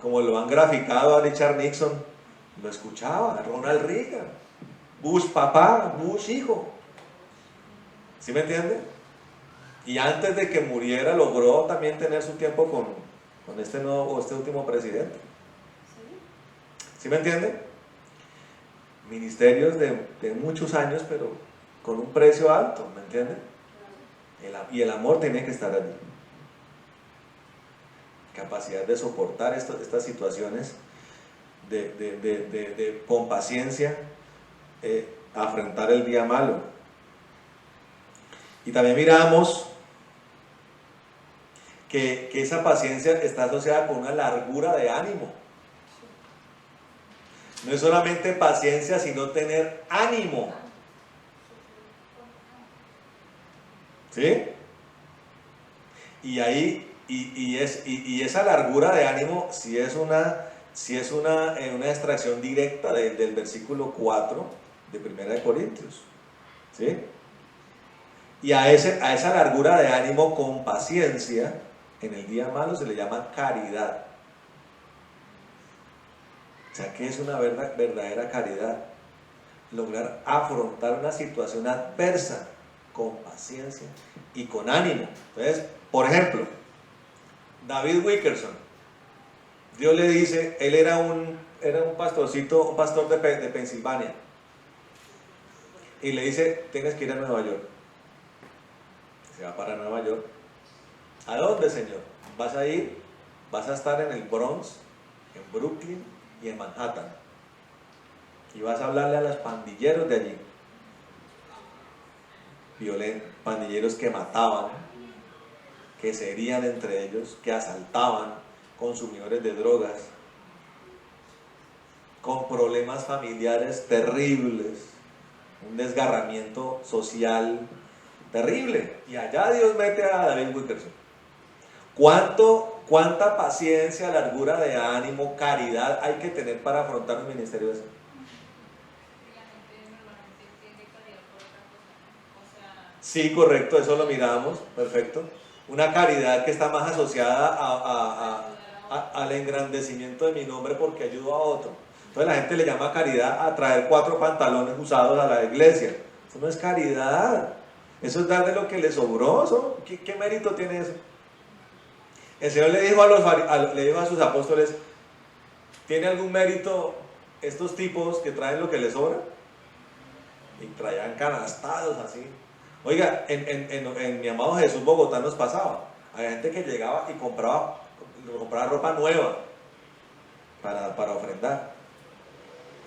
como lo han graficado a Richard Nixon, lo escuchaba. Ronald Reagan, Bush papá, Bush hijo, ¿sí me entiende? Y antes de que muriera logró también tener su tiempo con este último presidente. ¿Sí me entiende? Ministerios de muchos años, pero con un precio alto, ¿me entiende? Y el amor tiene que estar allí. Capacidad de soportar estas situaciones con paciencia, afrontar el día malo. Y también miramos que esa paciencia está asociada con una largura de ánimo. No es solamente paciencia, sino tener ánimo. ¿Sí? Y ahí, y esa largura de ánimo, si es una extracción directa del versículo 4 de 1 Corintios. ¿Sí? Y a esa largura de ánimo con paciencia, en el día malo se le llama caridad. O sea, ¿qué es una verdadera caridad? Lograr afrontar una situación adversa con paciencia y con ánimo. Entonces, por ejemplo, David Wilkerson, Dios le dice, él era un pastorcito, un pastor de Pensilvania, y le dice, tienes que ir a Nueva York. Se va para Nueva York. ¿A dónde, Señor? Vas a ir, vas a estar en el Bronx, en Brooklyn y en Manhattan. Y vas a hablarle a los pandilleros de allí. Pandilleros que mataban, que se herían entre ellos, que asaltaban, consumidores de drogas, con problemas familiares terribles, un desgarramiento social terrible. Y allá Dios mete a David Wilkerson. ¿Cuánta paciencia, largura de ánimo, caridad hay que tener para afrontar un ministerio de eso? Sí, correcto, eso lo miramos, perfecto. Una caridad que está más asociada al engrandecimiento de mi nombre porque ayudo a otro. Entonces la gente le llama caridad a traer 4 pantalones usados a la iglesia. Eso no es caridad. Eso es darle lo que le sobró. ¿Qué mérito tiene eso? El Señor le dijo le dijo a sus apóstoles, ¿tiene algún mérito estos tipos que traen lo que les sobra? Y traían canastados así. Oiga, en mi amado Jesús Bogotá nos pasaba. Había gente que llegaba y compraba ropa nueva para ofrendar.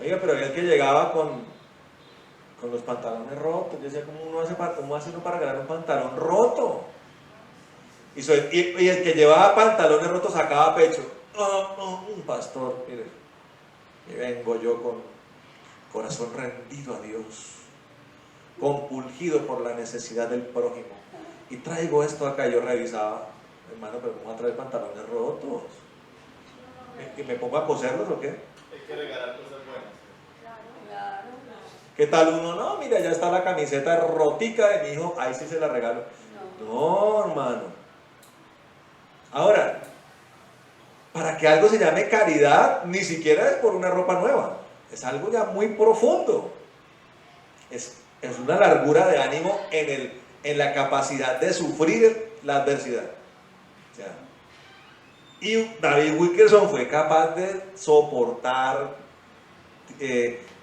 Oiga, pero había el que llegaba con los pantalones rotos. Yo decía, ¿cómo hace uno para ganar un pantalón roto? Y el que llevaba pantalones rotos sacaba pecho. Un pastor, mire, y vengo yo con corazón rendido a Dios, compulgido por la necesidad del prójimo, y traigo esto acá. Yo revisaba, hermano, pero ¿cómo va a traer pantalones rotos? ¿Y me pongo a coserlos o qué? Hay que regalar cosas buenas. ¿Qué tal uno? No, mira, ya está la camiseta rotica de mi hijo, ahí sí se la regalo. No, hermano. Ahora, para que algo se llame caridad, ni siquiera es por una ropa nueva, es algo ya muy profundo. Es una largura de ánimo en la capacidad de sufrir la adversidad. O sea, y David Wilkerson fue capaz de soportar,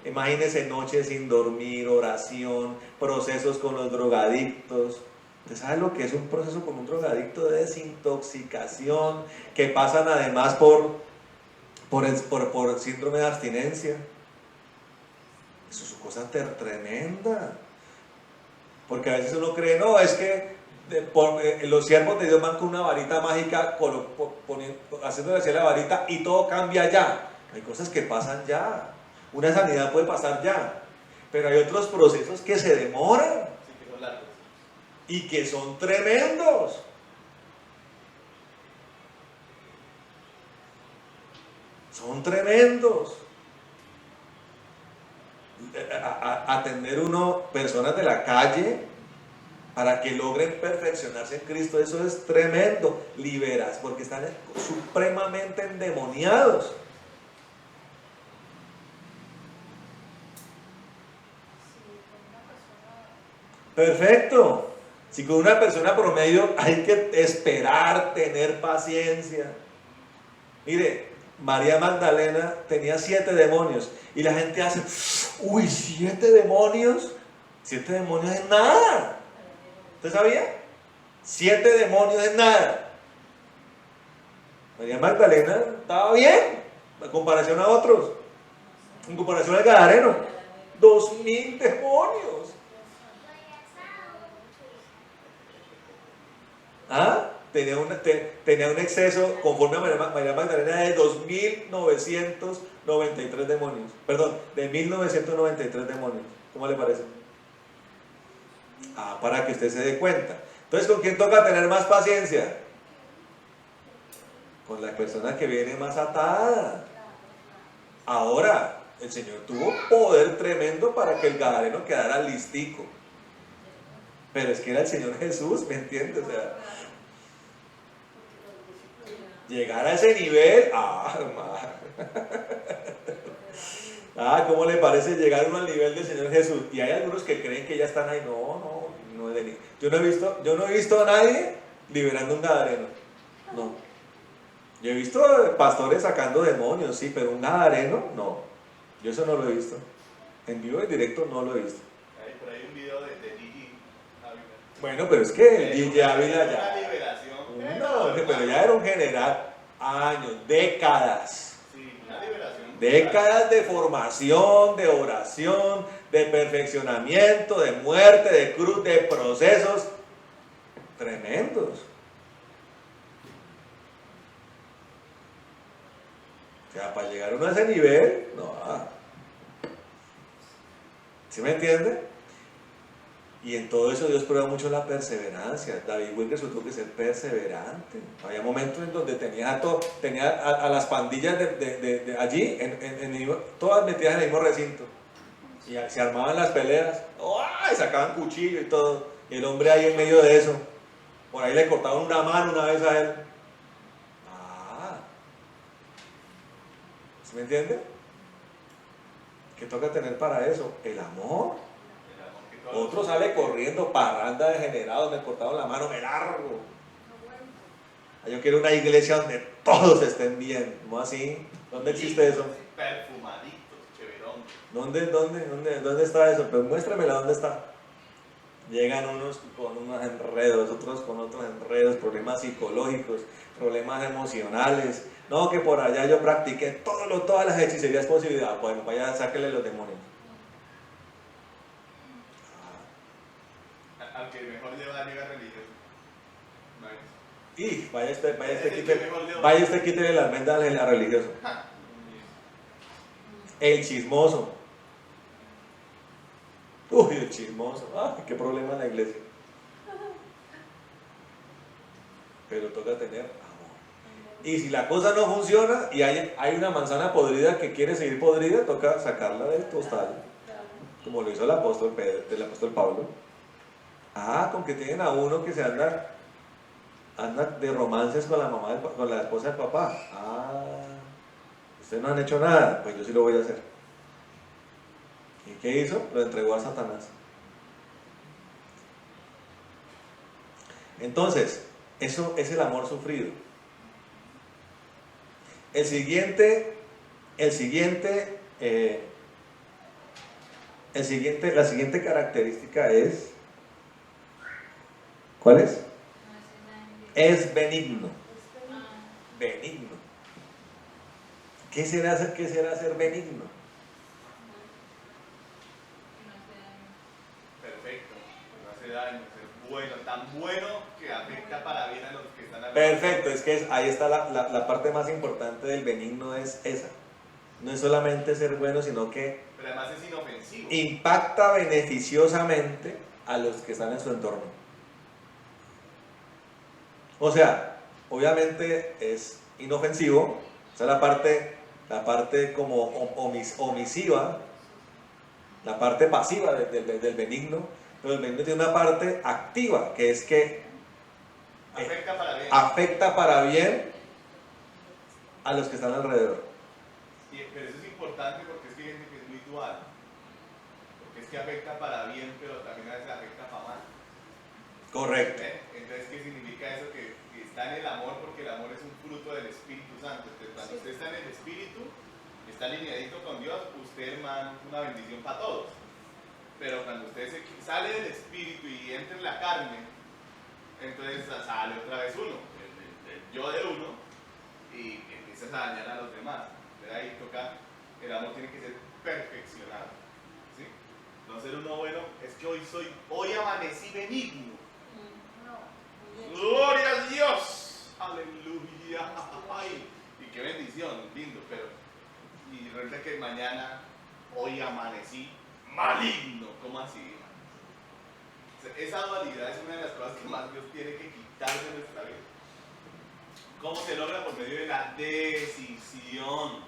imagínense, noches sin dormir, oración, procesos con los drogadictos. ¿Usted sabe lo que es un proceso con un drogadicto de desintoxicación? Que pasan además por síndrome de abstinencia. Eso es una cosa tremenda. Porque a veces uno cree, no, es que los siervos de Dios van con una varita mágica, haciéndole así la varita y todo cambia ya. Hay cosas que pasan ya. Una sanidad puede pasar ya. Pero hay otros procesos que se demoran. Sí, que son largos. Y que son tremendos. Son tremendos. Atender personas de la calle para que logren perfeccionarse en Cristo, eso es tremendo. Liberas, porque están supremamente endemoniados. Perfecto. Si con una persona promedio hay que esperar, tener paciencia. Mire, María Magdalena tenía 7 demonios y la gente hace, uy, 7 demonios. 7 demonios es nada. ¿Usted sabía? 7 demonios es nada. María Magdalena estaba bien en comparación a otros, en comparación al Gadareno. 2000 demonios. ¿Ah? Tenía un exceso, conforme a María Magdalena, de 2.993 demonios. Perdón, de 1.993 demonios. ¿Cómo le parece? Ah, para que usted se dé cuenta. Entonces, ¿con quién toca tener más paciencia? Con la persona que viene más atada. Ahora, el Señor tuvo poder tremendo para que el Gadareno quedara listico. Pero es que era el Señor Jesús, ¿me entiendes? O sea, llegar a ese nivel, hermano. ¿Cómo le parece llegar uno al nivel del Señor Jesús? Y hay algunos que creen que ya están ahí. No es de ni. Yo no he visto a nadie liberando un gadareno. No. Yo he visto pastores sacando demonios, sí, pero un gadareno, no. Yo eso no lo he visto. En vivo y directo no lo he visto. Hay por ahí un video de Gigi Ávila. Bueno, pero es que Gigi Ávila Una ya. liberación. No, pero ya era un general. Años, décadas. Sí, una liberación. Décadas de formación, de oración, de perfeccionamiento, de muerte, de cruz, de procesos tremendos. O sea, para llegar uno a ese nivel, no. ¿Sí me entiende? Y en todo eso Dios prueba mucho la perseverancia. David Wilkerson tuvo que ser perseverante. Había momentos en donde tenía a las pandillas de allí, todas metidas en el mismo recinto. Y se armaban las peleas. Y sacaban cuchillo y todo. Y el hombre ahí en medio de eso. Por ahí le cortaban una mano una vez a él. ¿Sí me entiende? ¿Qué toca tener para eso? El amor. Otro sale corriendo, parranda degenerados, me cortaron la mano, me largo. Yo quiero una iglesia donde todos estén bien, ¿no así? ¿Dónde existe eso? Perfumaditos, cheverón. ¿Dónde está eso? Pues muéstramela, ¿dónde está? Llegan unos con unos enredos, otros con otros enredos, problemas psicológicos, problemas emocionales. No, que por allá yo practiqué todas las hechicerías posibles. Bueno, vaya, sáquele los demonios. Al que mejor lleva liga religiosa. Y vaya usted, quítele las vendas a religioso. El chismoso. Uy, el chismoso. Qué problema en la iglesia. Pero toca tener amor. Y si la cosa no funciona y hay una manzana podrida que quiere seguir podrida, toca sacarla del costal. Como lo hizo el apóstol Pablo. Con que tienen a uno que se anda de romances con la esposa del papá. Ustedes no han hecho nada, pues yo sí lo voy a hacer. ¿Y qué hizo? Lo entregó a Satanás. Entonces, eso es el amor sufrido. La siguiente característica es, ¿cuál es? Es benigno. Benigno. ¿Qué será ser benigno? Perfecto, no hace daño, ser bueno, tan bueno que afecta para bien a los que están alrededor. Perfecto, es que ahí está la parte más importante del benigno, es esa. No es solamente ser bueno, sino que Pero además es inofensivo. impacta beneficiosamente a los que están en su entorno. O sea, obviamente es inofensivo, esa es la parte como omisiva, la parte pasiva del benigno, pero el benigno tiene una parte activa, que es que afecta para bien a los que están alrededor. Pero eso es importante porque es que hay gente que es muy dual. Porque es que afecta para bien, pero también a veces afecta para mal. Correcto. Entonces, ¿qué significa eso? Que está en el amor, porque el amor es un fruto del Espíritu Santo. Entonces, cuando usted está en el Espíritu, está alineadito con Dios, usted, hermano, es una bendición para todos. Pero cuando usted sale del Espíritu y entra en la carne, entonces sale otra vez uno, el yo de uno, y empiezas a dañar a los demás. Entonces ahí toca, el amor tiene que ser perfeccionado. ¿Sí? Entonces uno bueno es que hoy amanecí benigno. Gloria a Dios, aleluya. Ay, y qué bendición, lindo, pero y resulta que mañana, hoy amanecí maligno. ¿Cómo así? O sea, esa dualidad es una de las cosas que más Dios tiene que quitar de nuestra vida. ¿Cómo se logra? Por medio de la decisión.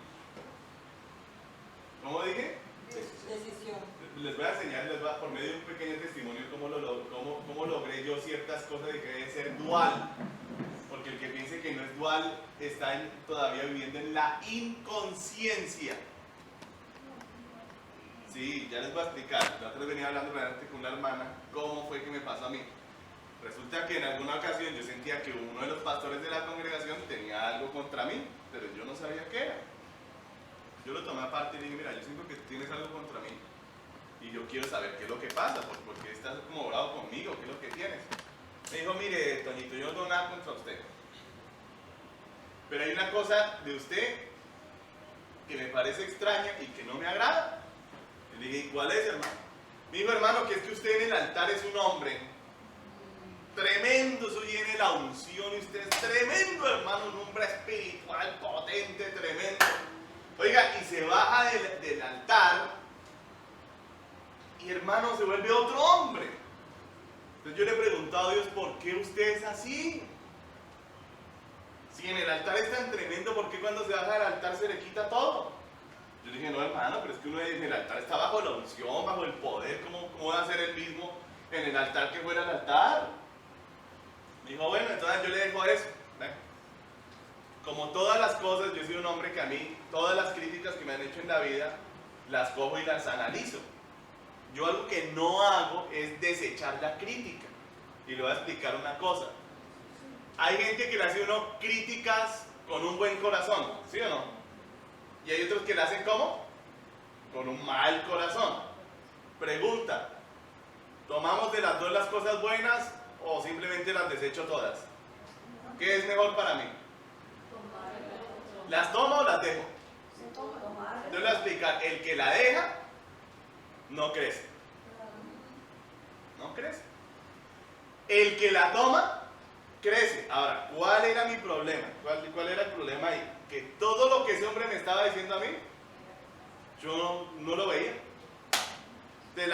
¿Cómo dije? Decisión. Les voy a enseñar, por medio de un pequeño testimonio cómo logré yo ciertas cosas de que debe ser dual. Porque el que piense que no es dual está todavía viviendo en la inconsciencia. Sí, ya les voy a explicar. La otra vez venía hablando realmente con una hermana cómo fue que me pasó a mí. Resulta que en alguna ocasión yo sentía que uno de los pastores de la congregación tenía algo contra mí, pero yo no sabía qué era. Yo lo tomé aparte y le dije, mira, yo siento que tienes algo contra mí y yo quiero saber qué es lo que pasa, porque estás como bravo conmigo, qué es lo que tienes. Me dijo, mire, Toñito, yo no tengo nada contra usted, pero hay una cosa de usted que me parece extraña y que no me agrada. Le dije, ¿y cuál es, hermano? Me dijo, hermano, que es que usted en el altar es un hombre tremendo, eso viene la unción y usted es tremendo, hermano, un hombre espiritual, potente, tremendo. Oiga, y se baja del altar y, hermano, se vuelve otro hombre. Entonces yo le he preguntado a Dios, ¿por qué usted es así? Si en el altar es tan tremendo, ¿por qué cuando se baja del altar se le quita todo? Yo le dije, no, hermano, pero es que uno en el altar está bajo la unción, bajo el poder, ¿cómo va a ser el mismo en el altar que fuera el altar? Me dijo, bueno, entonces yo le dejo eso. Como todas las cosas, yo soy un hombre que a mí, todas las críticas que me han hecho en la vida, las cojo y las analizo. Yo algo que no hago es desechar la crítica. Y le voy a explicar una cosa. Hay gente que le hace uno críticas con un buen corazón, ¿sí o no? Y hay otros que le hacen ¿cómo? Con un mal corazón. Pregunta, ¿tomamos de las dos las cosas buenas o simplemente las desecho todas? ¿Qué es mejor para mí? ¿Las tomo o las dejo? Yo le voy a explicar, el que la deja no crece. No crece. El que la toma crece. Ahora, ¿cuál era mi problema? ¿Cuál era el problema ahí? Que todo lo que ese hombre me estaba diciendo a mí, yo no lo veía. El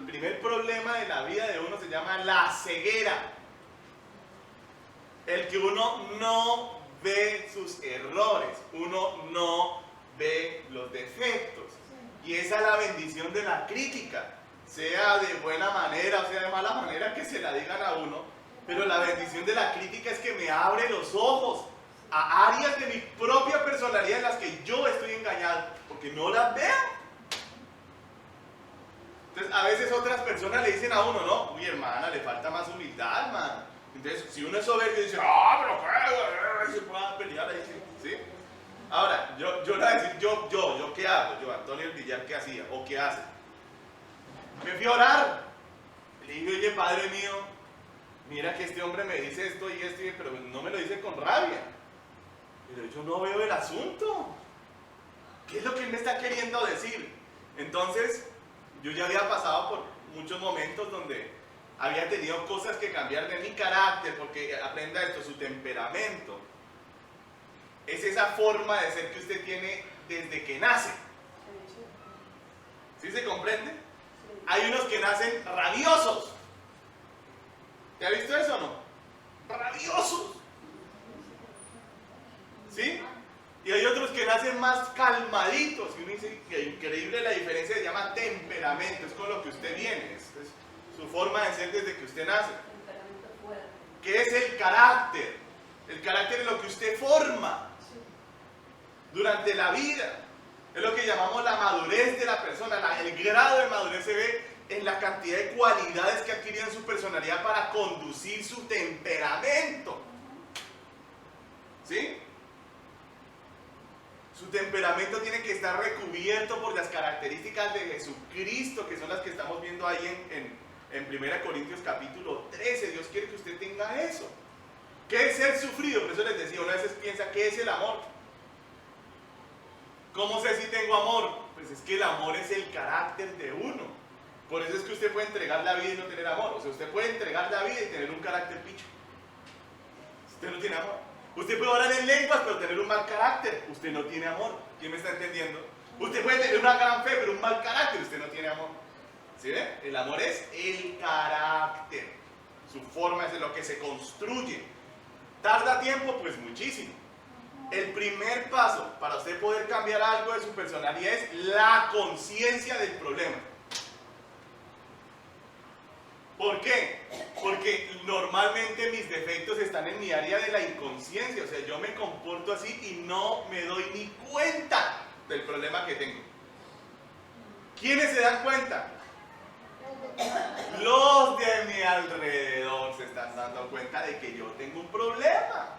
primer problema de la vida de uno se llama la ceguera. El que uno no ve sus errores, uno no ve los defectos. Y esa es la bendición de la crítica, sea de buena manera o sea de mala manera que se la digan a uno, pero la bendición de la crítica es que me abre los ojos a áreas de mi propia personalidad en las que yo estoy engañado, porque no las veo. Entonces a veces otras personas le dicen a uno, no, uy hermana, le falta más humildad, hermano. Entonces si uno es soberbio dice, pero qué, se puede pelear ahí, ¿sí? Ahora, yo le voy a decir, yo ¿qué hago? Yo, Antonio el Villar, ¿qué hacía? ¿O qué hace? Me fui a orar. Le dije, oye, Padre mío, mira que este hombre me dice esto y esto, pero no me lo dice con rabia. Pero yo no veo el asunto. ¿Qué es lo que él me está queriendo decir? Entonces, yo ya había pasado por muchos momentos donde había tenido cosas que cambiar de mi carácter, porque aprenda esto, su temperamento. Es esa forma de ser que usted tiene desde que nace. ¿Sí se comprende? Hay unos que nacen rabiosos. ¿Te ha visto eso o no? Rabiosos. ¿Sí? Y hay otros que nacen más calmaditos. Y uno dice que increíble la diferencia, se llama temperamento. Es con lo que usted viene. Es su forma de ser desde que usted nace. ¿Qué es el carácter? El carácter es lo que usted forma durante la vida. Es lo que llamamos la madurez de la persona. El grado de madurez se ve en la cantidad de cualidades que adquirió en su personalidad para conducir su temperamento. ¿Sí? Su temperamento tiene que estar recubierto por las características de Jesucristo, que son las que estamos viendo ahí en 1 Corintios capítulo 13. Dios quiere que usted tenga eso. ¿Qué es ser sufrido? Por eso les decía, una vez piensa, ¿qué es el amor? ¿Cómo sé si tengo amor? Pues es que el amor es el carácter de uno. Por eso es que usted puede entregar la vida y no tener amor. O sea, usted puede entregar la vida y tener un carácter picho. Usted no tiene amor. Usted puede orar en lenguas pero tener un mal carácter. Usted no tiene amor. ¿Quién me está entendiendo? Usted puede tener una gran fe pero un mal carácter. Usted no tiene amor. ¿Sí ve? El amor es el carácter. Su forma es de lo que se construye. ¿Tarda tiempo? Pues muchísimo. El primer paso para usted poder cambiar algo de su personalidad es la conciencia del problema. ¿Por qué? Porque normalmente mis defectos están en mi área de la inconsciencia, o sea, yo me comporto así y no me doy ni cuenta del problema que tengo. ¿Quiénes se dan cuenta? Los de mi alrededor se están dando cuenta de que yo tengo un problema.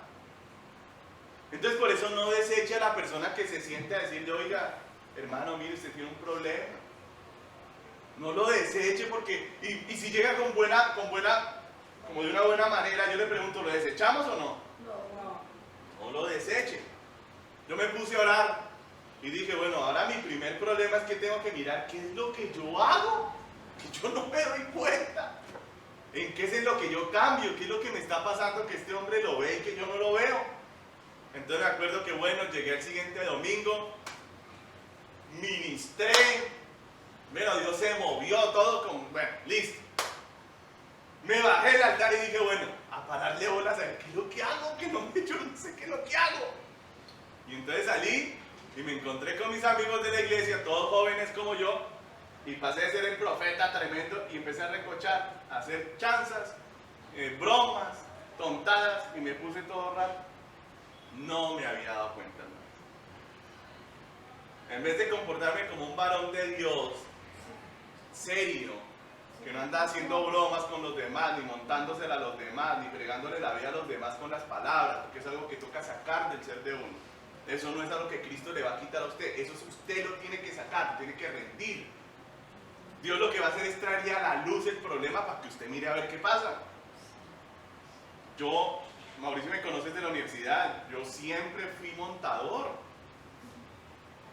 Entonces por eso no deseche a la persona que se siente a decirle, oiga, hermano, mire, usted tiene un problema. No lo deseche porque, y si llega como de una buena manera, yo le pregunto, ¿lo desechamos o no? No lo deseche. Yo me puse a orar y dije, bueno, ahora mi primer problema es que tengo que mirar qué es lo que yo hago, que yo no me doy cuenta. ¿En qué es en lo que yo cambio? ¿Qué es lo que me está pasando que este hombre lo ve y que yo no lo veo? Entonces me acuerdo que bueno, llegué el siguiente domingo, ministré, bueno, Dios se movió todo con, bueno, listo. Me bajé del altar y dije, bueno, a pararle bolas a ver qué es lo que hago, que no, yo no sé qué es lo que hago. Y entonces salí y me encontré con mis amigos de la iglesia, todos jóvenes como yo, y pasé de ser el profeta tremendo y empecé a recochar, a hacer chanzas, bromas, tontadas, y me puse todo raro. No me había dado cuenta. En vez de comportarme como un varón de Dios, serio, que no anda haciendo bromas con los demás, ni montándosela a los demás, ni fregándole la vida a los demás con las palabras, porque es algo que toca sacar del ser de uno. Eso no es algo que Cristo le va a quitar a usted, eso usted lo tiene que sacar, lo tiene que rendir. Dios lo que va a hacer es traer a la luz el problema para que usted mire a ver qué pasa. Yo, Mauricio me conoce desde la universidad, yo siempre fui montador.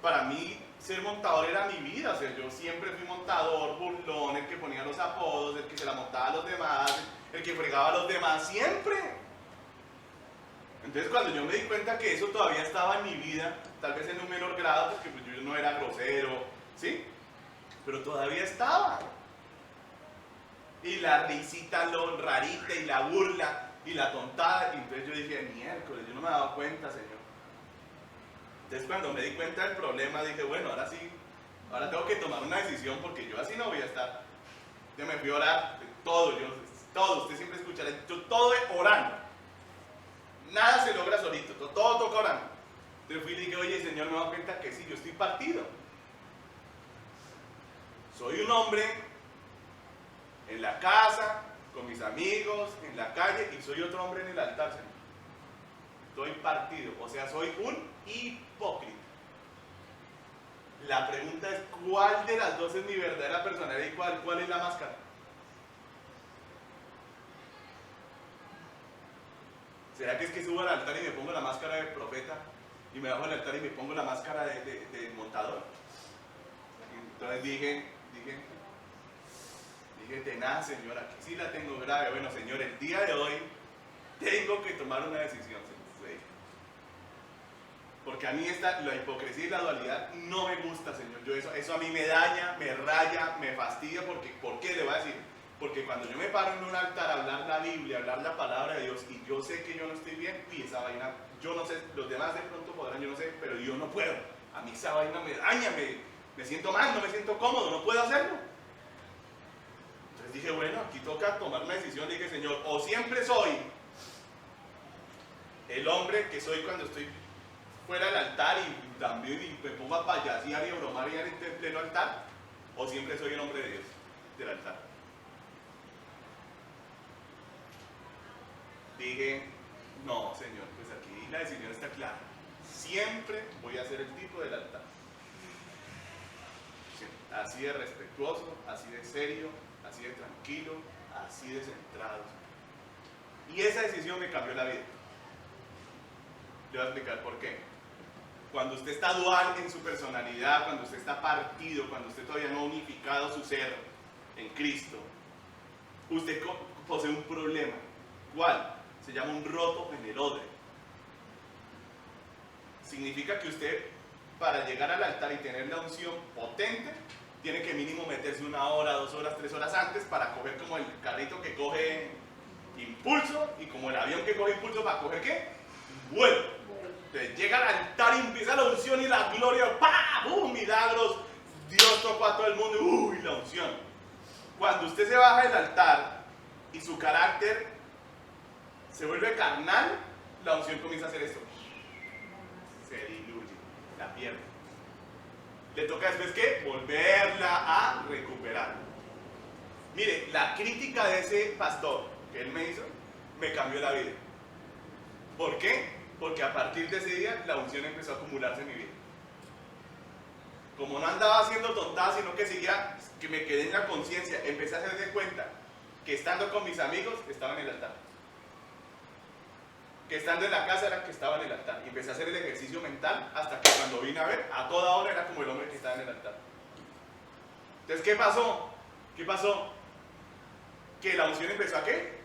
Para mí ser montador era mi vida, o sea, yo siempre fui montador, burlón, el que ponía los apodos, el que se la montaba a los demás, el que fregaba a los demás, siempre. Entonces cuando yo me di cuenta que eso todavía estaba en mi vida, tal vez en un menor grado, porque pues, yo no era grosero, ¿sí? Pero todavía estaba. Y la risita, lo rarita, y la burla, y la tontada, y entonces yo dije, miércoles, yo no me he dado cuenta, Señor. Entonces cuando me di cuenta del problema dije, bueno, ahora sí, ahora tengo que tomar una decisión porque yo así no voy a estar. Yo me fui a orar, todo, usted siempre escuchará, yo todo orando. Nada se logra solito, todo toca orando. Entonces fui y dije, oye Señor, me doy cuenta que sí, yo estoy partido. Soy un hombre en la casa, con mis amigos, en la calle, y soy otro hombre en el altar, Señor. Estoy partido, o sea, soy un hipócrita. La pregunta es, ¿cuál de las dos es mi verdadera personalidad y cuál es la máscara? ¿Será que es que subo al altar y me pongo la máscara de profeta y me bajo al altar y me pongo la máscara de montador? Entonces dije, tenaz, Señor, aquí sí la tengo grave. Bueno, Señor, el día de hoy tengo que tomar una decisión, Señor. Porque a mí la hipocresía y la dualidad no me gusta, Señor. Eso a mí me daña, me raya, me fastidia. Porque, ¿por qué? Le voy a decir. Porque cuando yo me paro en un altar a hablar la Biblia, a hablar la palabra de Dios, y yo sé que yo no estoy bien, y esa vaina, yo no sé, los demás de pronto podrán, yo no sé, pero yo no puedo. A mí esa vaina me daña, me siento mal, no me siento cómodo, no puedo hacerlo. Entonces dije, bueno, aquí toca tomar una decisión. Dije, Señor, o siempre soy el hombre que soy cuando estoy fuera del altar y también me pongo a payasear y a bromar y en pleno altar, o siempre soy el hombre de Dios. del altar. Dije, no, Señor, pues aquí la decisión está clara. Siempre voy a ser el tipo del altar. Así de respetuoso, así de serio, así de tranquilo, así de centrado. Y esa decisión me cambió la vida. Le voy a explicar por qué. Cuando usted está dual en su personalidad, cuando usted está partido, cuando usted todavía no ha unificado su ser en Cristo, usted posee un problema. ¿Cuál? Se llama un roto en el odre. Significa que usted, para llegar al altar y tener la unción potente, tiene que mínimo meterse 1 hora, 2 horas, 3 horas antes para coger como el carrito que coge impulso y como el avión que coge impulso para coger ¿qué? Vuelo. Entonces llega al altar y empieza la unción y la gloria, ¡pah! Milagros, Dios tocó a todo el mundo, ¡uy! La unción. Cuando usted se baja del altar y su carácter se vuelve carnal, la unción comienza a hacer esto. Se diluye, la pierde. Le toca después ¿qué? Volverla a recuperar. Mire, la crítica de ese pastor que él me hizo, me cambió la vida. ¿Por qué? Porque a partir de ese día la unción empezó a acumularse en mi vida. Como no andaba haciendo tontadas, sino que seguía, que me quedé en la conciencia, empecé a hacer de cuenta que estando con mis amigos estaba en el altar. Que estando en la casa era que estaba en el altar. Y empecé a hacer el ejercicio mental hasta que cuando vine a ver, a toda hora era como el hombre que estaba en el altar. Entonces, ¿qué pasó? ¿Qué pasó? Que la unción empezó a ¿qué?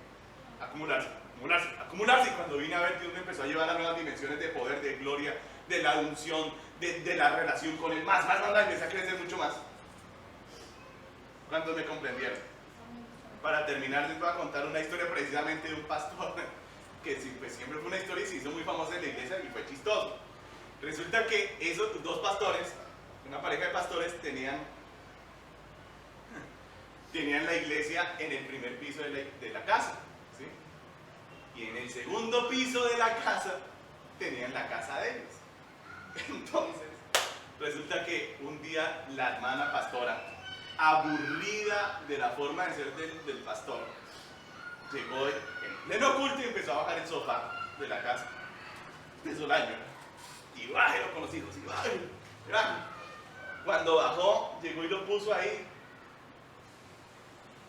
A acumularse, acumularse, acumularse. Y cuando vine a ver, Dios me empezó a llevar a nuevas dimensiones de poder, de gloria, de la unción, de la relación con Él. Más, empecé a crecer mucho más. ¿Cuántos me comprendieron? Para terminar, les voy a contar una historia precisamente de un pastor que pues, siempre fue una historia y se hizo muy famosa en la iglesia y fue chistoso. Resulta que esos 2 pastores, una pareja de pastores, tenían la iglesia en el primer piso de la casa, ¿sí? Y en el segundo piso de la casa tenían la casa de ellos. Entonces, resulta que un día la hermana pastora, aburrida de la forma de ser del pastor, llegó en pleno culto y empezó a bajar el sofá de la casa de Solaño. Y bájelo con los hijos, y bájelo. Cuando bajó, llegó y lo puso ahí.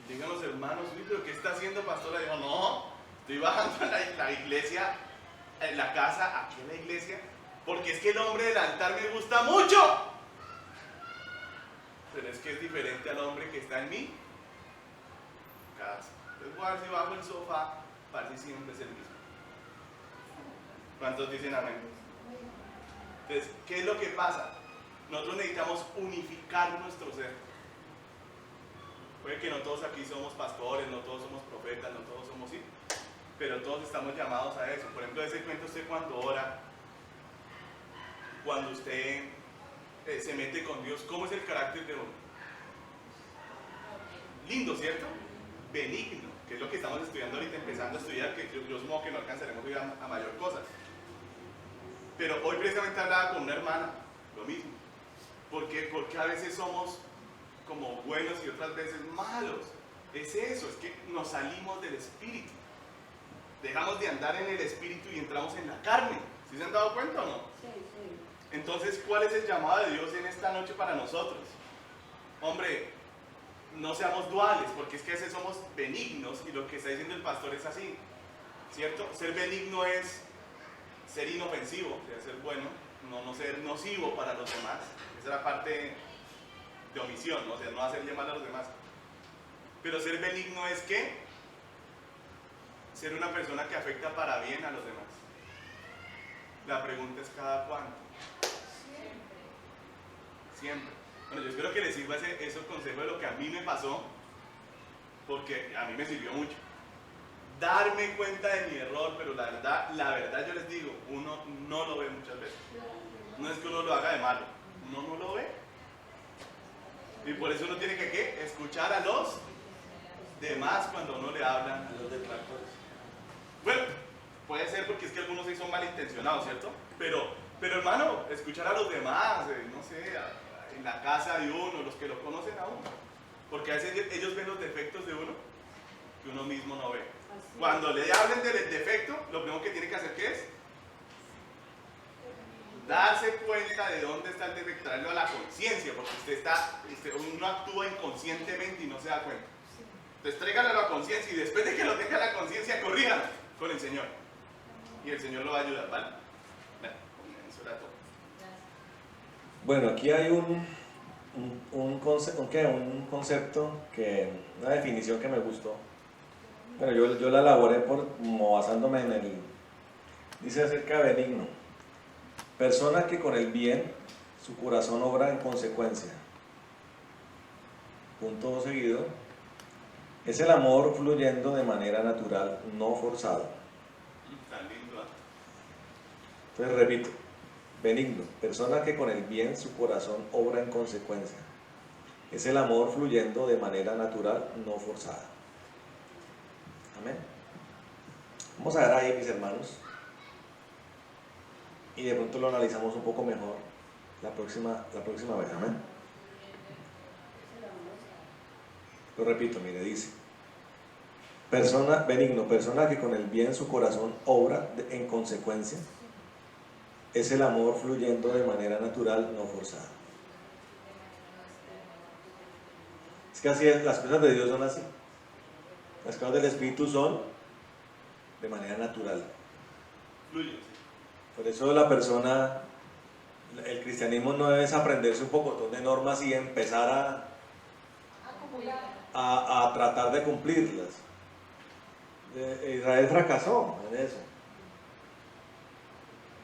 Llegan los hermanos, uy, pero ¿qué está haciendo, pastora? Dijo, no, estoy bajando a la iglesia, en la casa, aquí en la iglesia, porque es que el hombre del altar me gusta mucho. Pero es que es diferente al hombre que está en mi casa. Entonces voy a ver si bajo el sofá para ver si siempre es el mismo. ¿Cuántos dicen amén? Entonces, ¿qué es lo que pasa? Nosotros necesitamos unificar nuestro ser. Puede que no todos aquí somos pastores, no todos somos profetas, no todos somos hijos, pero todos estamos llamados a eso. Por ejemplo, ese cuento usted cuando ora, cuando usted se mete con Dios, ¿cómo es el carácter de uno? Lindo, ¿cierto? Benigno, que es lo que estamos estudiando ahorita, empezando a estudiar, que yo supongo que no alcanzaremos a ir a mayor cosas. Pero hoy precisamente hablaba con una hermana, lo mismo. ¿Por qué? Porque a veces somos como buenos y otras veces malos. Es eso, es que nos salimos del espíritu. Dejamos de andar en el espíritu y entramos en la carne. ¿Sí se han dado cuenta o no? Sí, sí. Entonces, ¿cuál es el llamado de Dios en esta noche para nosotros? Hombre, no seamos duales, porque es que a veces somos benignos y lo que está diciendo el pastor es así, ¿cierto? Ser benigno es ser inofensivo, o sea, ser bueno, no ser nocivo para los demás. Esa es la parte de omisión, ¿no? O sea, no hacerle mal a los demás. Pero ser benigno es ¿qué? Ser una persona que afecta para bien a los demás. La pregunta es ¿cada cuánto? Siempre. Bueno, yo espero que les sirva ese consejo de lo que a mí me pasó, porque a mí me sirvió mucho. Darme cuenta de mi error, pero la verdad yo les digo, uno no lo ve muchas veces. No es que uno lo haga de malo, uno no lo ve. Y por eso uno tiene que ¿qué? Escuchar a los demás cuando uno le hablan a los detractores. Bueno, puede ser porque es que algunos sí son malintencionados, ¿cierto? Pero hermano, escuchar a los demás, no sé, en la casa de uno, los que lo conocen a uno. Porque a veces ellos ven los defectos de uno que uno mismo no ve. Cuando le hablen del defecto, lo primero que tiene que hacer, ¿qué es? Darse cuenta de dónde está el defecto, traerlo a la conciencia, porque uno actúa inconscientemente y no se da cuenta. Entonces tráigalo a la conciencia y después de que lo tenga a la conciencia, corrígalo con el Señor. Y el Señor lo va a ayudar, ¿vale? Bueno, eso era todo. Bueno, aquí hay un concepto, una definición que me gustó. Bueno, yo la elaboré como basándome en dice acerca de benigno. Persona que con el bien su corazón obra en consecuencia. Punto seguido. Es el amor fluyendo de manera natural, no forzado. Tan lindo. Entonces repito, benigno, persona que con el bien su corazón obra en consecuencia. Es el amor fluyendo de manera natural, no forzada. Amén. Vamos a ver ahí, mis hermanos, y de pronto lo analizamos un poco mejor la próxima vez. Amén. Lo repito, mire, dice: benigno, persona que con el bien su corazón obra en consecuencia. Es el amor fluyendo de manera natural, no forzada. Es que así es, las cosas de Dios son así. Las cosas del Espíritu son de manera natural. Fluye. Por eso el cristianismo no es aprenderse un pocotón de normas y empezar a tratar de cumplirlas. Israel fracasó en eso.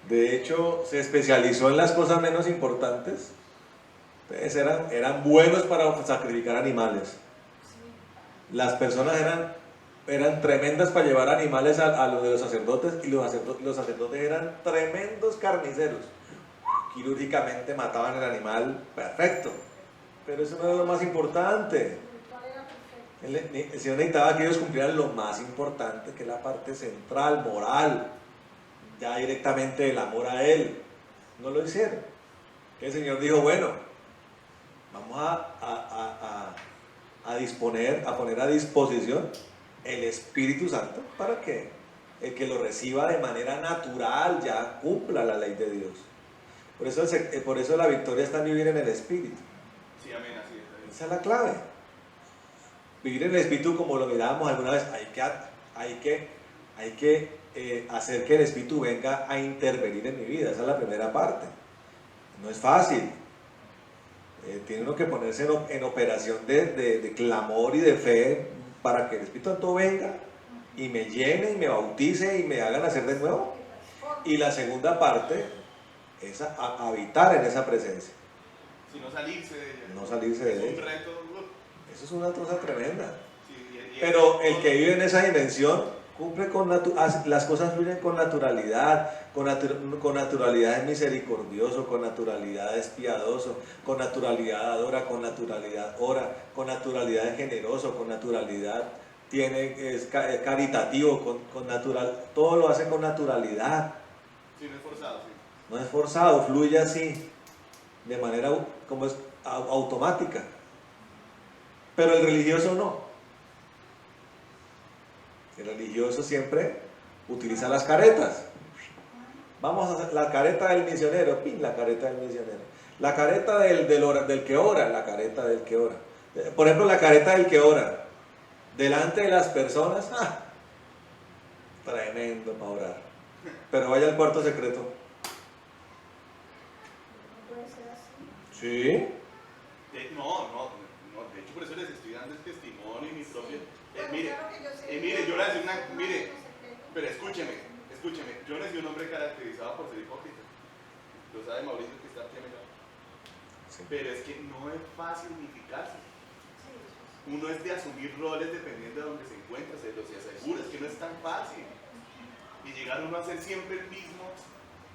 De hecho, se especializó en las cosas menos importantes. Entonces eran buenos para sacrificar animales. Las personas eran tremendas para llevar animales a los de los sacerdotes, y los sacerdotes eran tremendos carniceros. Quirúrgicamente mataban el animal perfecto, pero eso no era lo más importante. El Señor necesitaba que ellos cumplieran lo más importante, que es la parte central, moral, ya directamente el amor a Él. No lo hicieron. El Señor dijo: bueno, vamos a poner a disposición el Espíritu Santo para que el que lo reciba de manera natural ya cumpla la ley de Dios. Por eso la victoria está en vivir en el Espíritu. Sí, amén, así es. Esa es la clave. Vivir en el Espíritu, como lo mirábamos alguna vez, hay que hacer que el Espíritu venga a intervenir en mi vida. Esa es la primera parte. No es fácil. Tiene uno que ponerse en operación de clamor y de fe para que el Espíritu Santo venga y me llene y me bautice y me haga nacer de nuevo. Y la segunda parte es habitar en esa presencia. Si no salirse de ella. No salirse de ella. Es un reto. Eso es una cosa tremenda. Sí, Pero el que vive en esa dimensión cumple las cosas fluyen con naturalidad, con naturalidad es misericordioso, con naturalidad es piadoso, con naturalidad adora, con naturalidad ora, con naturalidad es generoso, con naturalidad es caritativo, con natural, todo lo hace con naturalidad. Sí, no es forzado, sí. No es forzado, fluye así, de manera como es automática. Pero el religioso no. El religioso siempre utiliza las caretas. Vamos a hacer la careta del misionero, pin, la careta del misionero. La careta del que ora, la careta del que ora. Por ejemplo, la careta del que ora. Delante de las personas, tremendo para orar. Pero vaya al cuarto secreto. No puede ser así. Sí. No, de hecho por eso les estoy dando el testimonio y mi propio... Bueno, mire, claro que yo sé mire, yo le voy a decir una... que Mire, no secreto. pero escúcheme, yo no soy un hombre caracterizado por ser hipócrita. Lo sabe Mauricio que está aquí a mi lado. Sí. Pero es que no es fácil unificarse. Sí, eso sí. Uno es de asumir roles dependiendo de donde se encuentra, se los asegura, es que no es tan fácil. Y llegar uno a ser siempre el mismo,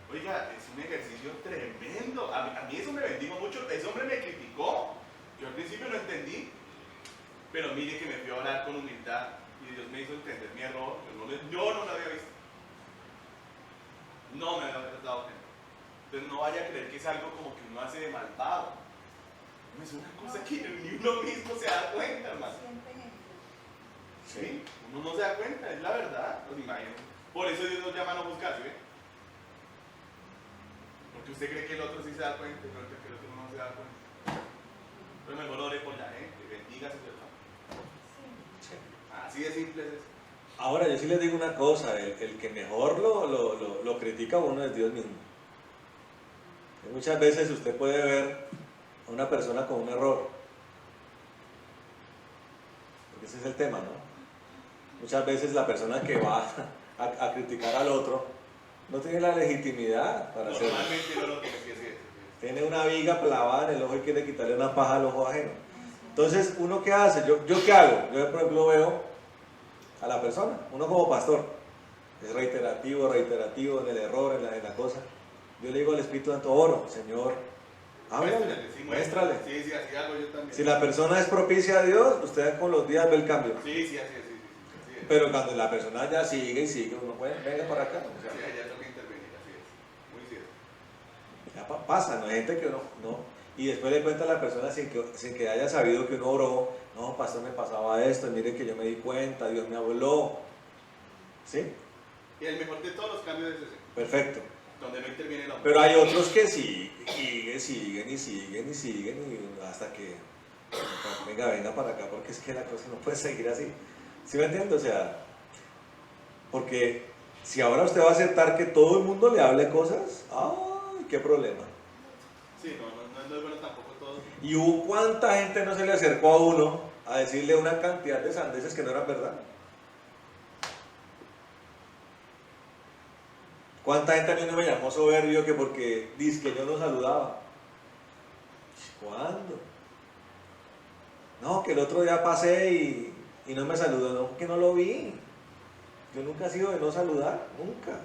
oiga, es un ejercicio tremendo. A mí eso me bendijo mucho, ese hombre me criticó. Yo al principio no entendí, pero mire que me fui a orar con humildad y Dios me hizo entender mi error. Yo no lo había visto. No me había dado cuenta. Entonces no vaya a creer que es algo como que uno hace de malvado. es una cosa que ni uno mismo se da cuenta, hermano. Sienten eso. Sí, uno no se da cuenta, es la verdad, los imagino. Por eso Dios nos llama a no juzgar, ¿sí ve? Porque usted cree que el otro sí se da cuenta, pero que el otro no se da cuenta. Pero mejor ore por la gente, bendiga a su hermano. Sí. Así de simple es eso. Ahora, yo sí les digo una cosa, el que mejor lo critica a uno es Dios mismo. Y muchas veces usted puede ver a una persona con un error, porque ese es el tema, ¿no? Muchas veces la persona que va a criticar al otro no tiene la legitimidad para hacerlo. Normalmente no lo tiene que decir. Tiene una viga clavada en el ojo y quiere quitarle una paja al ojo ajeno. Entonces, ¿uno qué hace? ¿Yo qué hago? Yo, por ejemplo, veo a la persona, uno como pastor, es reiterativo en el error, en la cosa. Yo le digo al Espíritu Santo, oro, Señor, háblale, Sí, muéstrale. Sí, sí, así hago yo también. Si la persona es propicia a Dios, usted con los días ve el cambio. Sí, sí, así es. Pero cuando la persona ya sigue y sigue, uno puede, venga para acá. O sea, Sí, ya toca intervenir, así es. Muy cierto. ya pasa, no hay gente que uno, no. Y después le cuenta a la persona sin que haya sabido que uno oró, no, pastor, me pasaba esto, y mire que yo me di cuenta, Dios me habló. ¿Sí? Y el mejor de todos los cambios es ese, Perfecto. donde no interviene el hombre. Pero hay otros que siguen y hasta que venga para acá, porque es que la cosa no puede seguir así. ¿Sí me entiende? O sea, porque si ahora usted va a aceptar que todo el mundo le hable cosas, ¡ay, qué problema! Sí, no es bueno tampoco todo. Y hubo cuánta gente no se le acercó a uno a decirle una cantidad de sandeces que no eran verdad. ¿Cuánta gente a mí no me llamó soberbio que porque dice que yo no saludaba? ¿Cuándo? No, que el otro día pasé y no me saludó, no, que no lo vi. Yo nunca he sido de no saludar, nunca.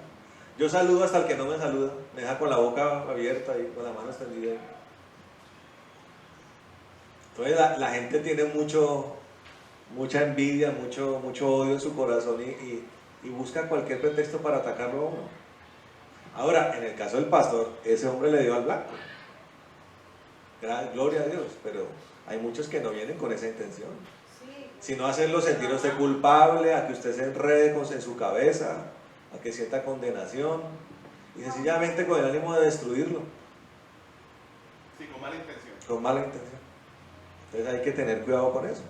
Yo saludo hasta el que no me saluda, me deja con la boca abierta y con la mano extendida. Entonces la gente tiene mucha envidia, mucho odio en su corazón y busca cualquier pretexto para atacarlo a uno. Ahora, en el caso del pastor, ese hombre le dio al blanco. Gloria a Dios, pero hay muchos que no vienen con esa intención. Sí. Sino hacerlo sentir a usted culpable, a que usted se enrede en su cabeza, a que sienta condenación y sencillamente con el ánimo de destruirlo, Sí, con mala intención. con mala intención. Entonces hay que tener cuidado con eso.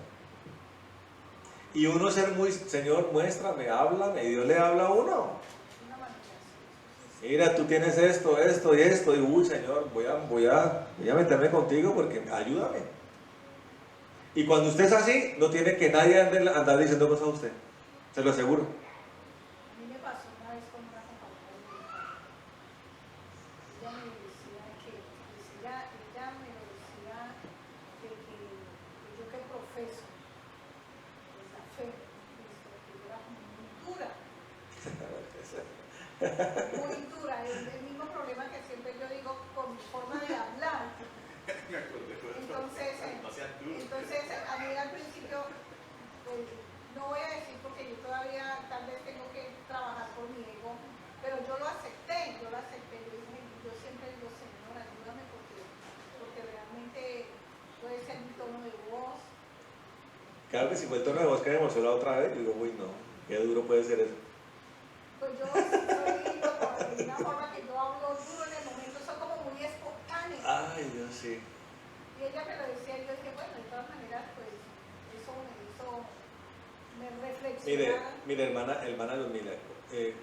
Y uno ser muy, Señor, muéstrame, háblame, y Dios le habla a uno. Una manipulación. Mira, tú tienes esto y esto, y uy, Señor, voy a meterme contigo porque ayúdame. Y cuando usted es así, no tiene que nadie andar diciendo cosas a usted, se lo aseguro. A mí me pasó una vez con una compañera de mi trabajo. Ella me decía ella me lo decía que yo que profeso pues, la fe, que yo era como muy dura. Muy dura, el mismo problema que siempre yo digo con mi forma de hablar. Me acordé de eso. Entonces, No seas duro. a mí al principio, pues, no voy a decir porque yo todavía tal vez tengo que trabajar por mi ego, pero yo lo acepté. Yo siempre digo, Señor, ayúdame porque realmente puede ser mi tono de voz. Claro que si fue el tono de voz que me emocionó la otra vez, yo digo, uy, no, qué duro puede ser eso. Pues yo soy de una forma que yo hablo duro en el momento, son como muy espontáneos. Ay, Dios, sí. Y ella me lo decía y yo dije, bueno, de todas maneras, pues eso me reflexionaba. Mire, hermana Ludmila,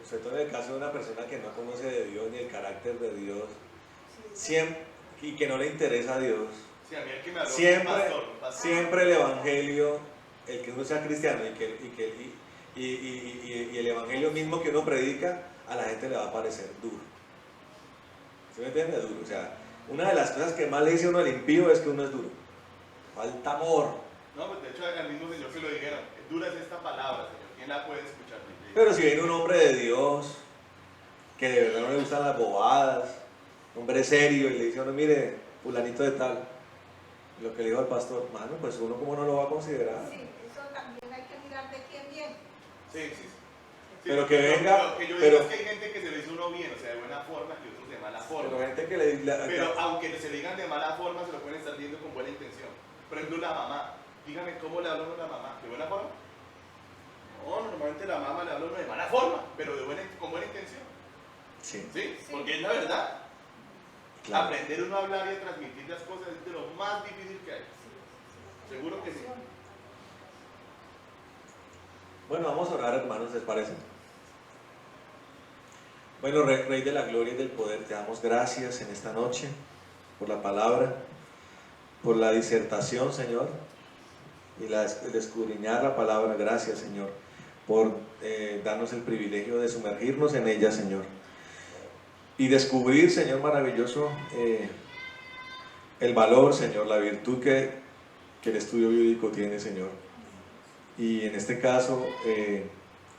sobre todo en el caso de una persona que no conoce de Dios ni el carácter de Dios, siempre, y que no le interesa a Dios, Sí, a mí el que me habló pastor. siempre el evangelio, el que uno sea cristiano y el evangelio mismo que uno predica, a la gente le va a parecer duro. ¿Se me entiende? Duro. O sea, una de las cosas que más le dice uno al impío es que uno es duro. Falta amor. No, pues de hecho al mismo Señor se lo dijeron. Dura es esta palabra, Señor. ¿Quién la puede escuchar? Pero si viene un hombre de Dios, que de verdad no le gustan las bobadas, hombre serio, y le dice a uno, mire, fulanito de tal, lo que le dijo al pastor, mano, pues uno como no lo va a considerar. Sí, eso también hay que mirar de quién viene. Sí. Pero que venga, Lo que yo digo pero- es que hay gente que se lo hizo uno bien, o sea, de buena forma, que otros de mala Pero forma. gente que le... Pero aunque se le digan de mala forma, se lo pueden estar viendo con buena intención. Por ejemplo, la mamá. Dígame cómo le habla uno a la mamá. ¿De buena forma? No, normalmente la mamá le habla a uno de mala forma, pero con buena intención. Sí, ¿Sí? Sí. Porque es la verdad. claro. Aprender uno a hablar y a transmitir las cosas es de lo más difícil que hay. Seguro que sí. Bueno, vamos a orar, hermanos, ¿les parece? Bueno, Rey de la gloria y del poder, te damos gracias en esta noche por la palabra, por la disertación, Señor, y el escudriñar la palabra. Gracias, Señor, por darnos el privilegio de sumergirnos en ella, Señor, y descubrir, Señor maravilloso, el valor, Señor, la virtud que el estudio bíblico tiene, Señor. Y en este caso,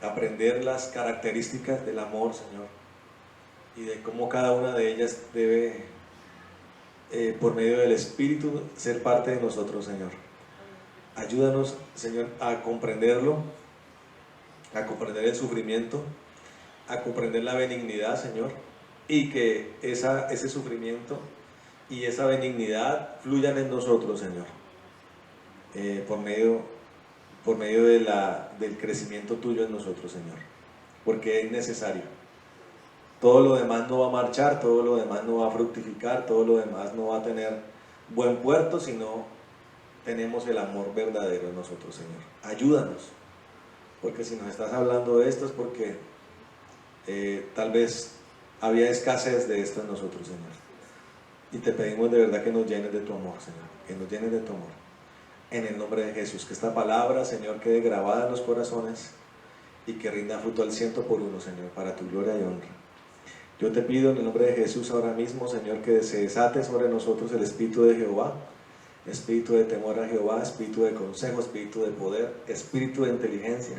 aprender las características del amor, Señor, y de cómo cada una de ellas debe, por medio del Espíritu, ser parte de nosotros, Señor. Ayúdanos, Señor, a comprenderlo, a comprender el sufrimiento, a comprender la benignidad, Señor, y que ese sufrimiento y esa benignidad fluyan en nosotros, Señor, por medio del crecimiento tuyo en nosotros, Señor, porque es necesario. Todo lo demás no va a marchar, todo lo demás no va a fructificar, todo lo demás no va a tener buen puerto si no tenemos el amor verdadero en nosotros, Señor. Ayúdanos, porque si nos estás hablando de esto es porque tal vez había escasez de esto en nosotros, Señor. Y te pedimos de verdad que nos llenes de tu amor, Señor, que nos llenes de tu amor. En el nombre de Jesús, que esta palabra, Señor, quede grabada en los corazones y que rinda fruto al 100 por uno, Señor, para tu gloria y honra. Yo te pido en el nombre de Jesús ahora mismo, Señor, que se desate sobre nosotros el Espíritu de Jehová, espíritu de temor a Jehová, espíritu de consejo, espíritu de poder, espíritu de inteligencia,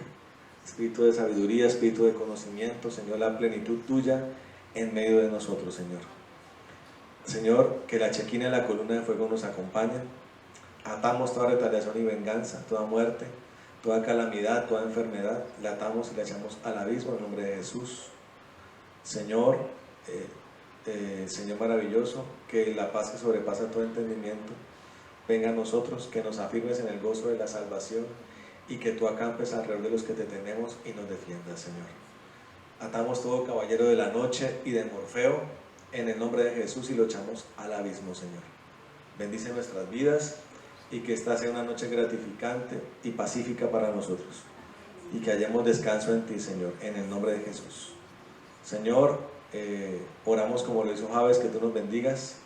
espíritu de sabiduría, espíritu de conocimiento, Señor, la plenitud tuya en medio de nosotros, Señor. Señor, que la chequina y la columna de fuego nos acompañen. Atamos toda retaliación y venganza, toda muerte, toda calamidad, toda enfermedad, la atamos y la echamos al abismo en el nombre de Jesús. Señor, Señor maravilloso, que la paz que sobrepasa todo entendimiento venga a nosotros, que nos afirmes en el gozo de la salvación y que tú acampes alrededor de los que te tenemos y nos defiendas, Señor. Atamos todo caballero de la noche y de Morfeo en el nombre de Jesús y lo echamos al abismo, Señor. Bendice nuestras vidas y que esta sea una noche gratificante y pacífica para nosotros y que hallemos descanso en ti, Señor, en el nombre de Jesús. Señor, oramos como lo hizo Javes, que tú nos bendigas,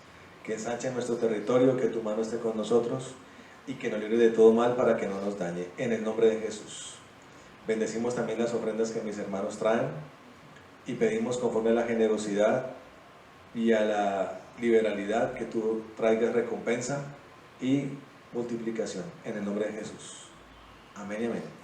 que ensanche nuestro territorio, que tu mano esté con nosotros y que nos libre de todo mal para que no nos dañe, en el nombre de Jesús. Bendecimos también las ofrendas que mis hermanos traen y pedimos conforme a la generosidad y a la liberalidad que tú traigas recompensa y multiplicación, en el nombre de Jesús. Amén y amén.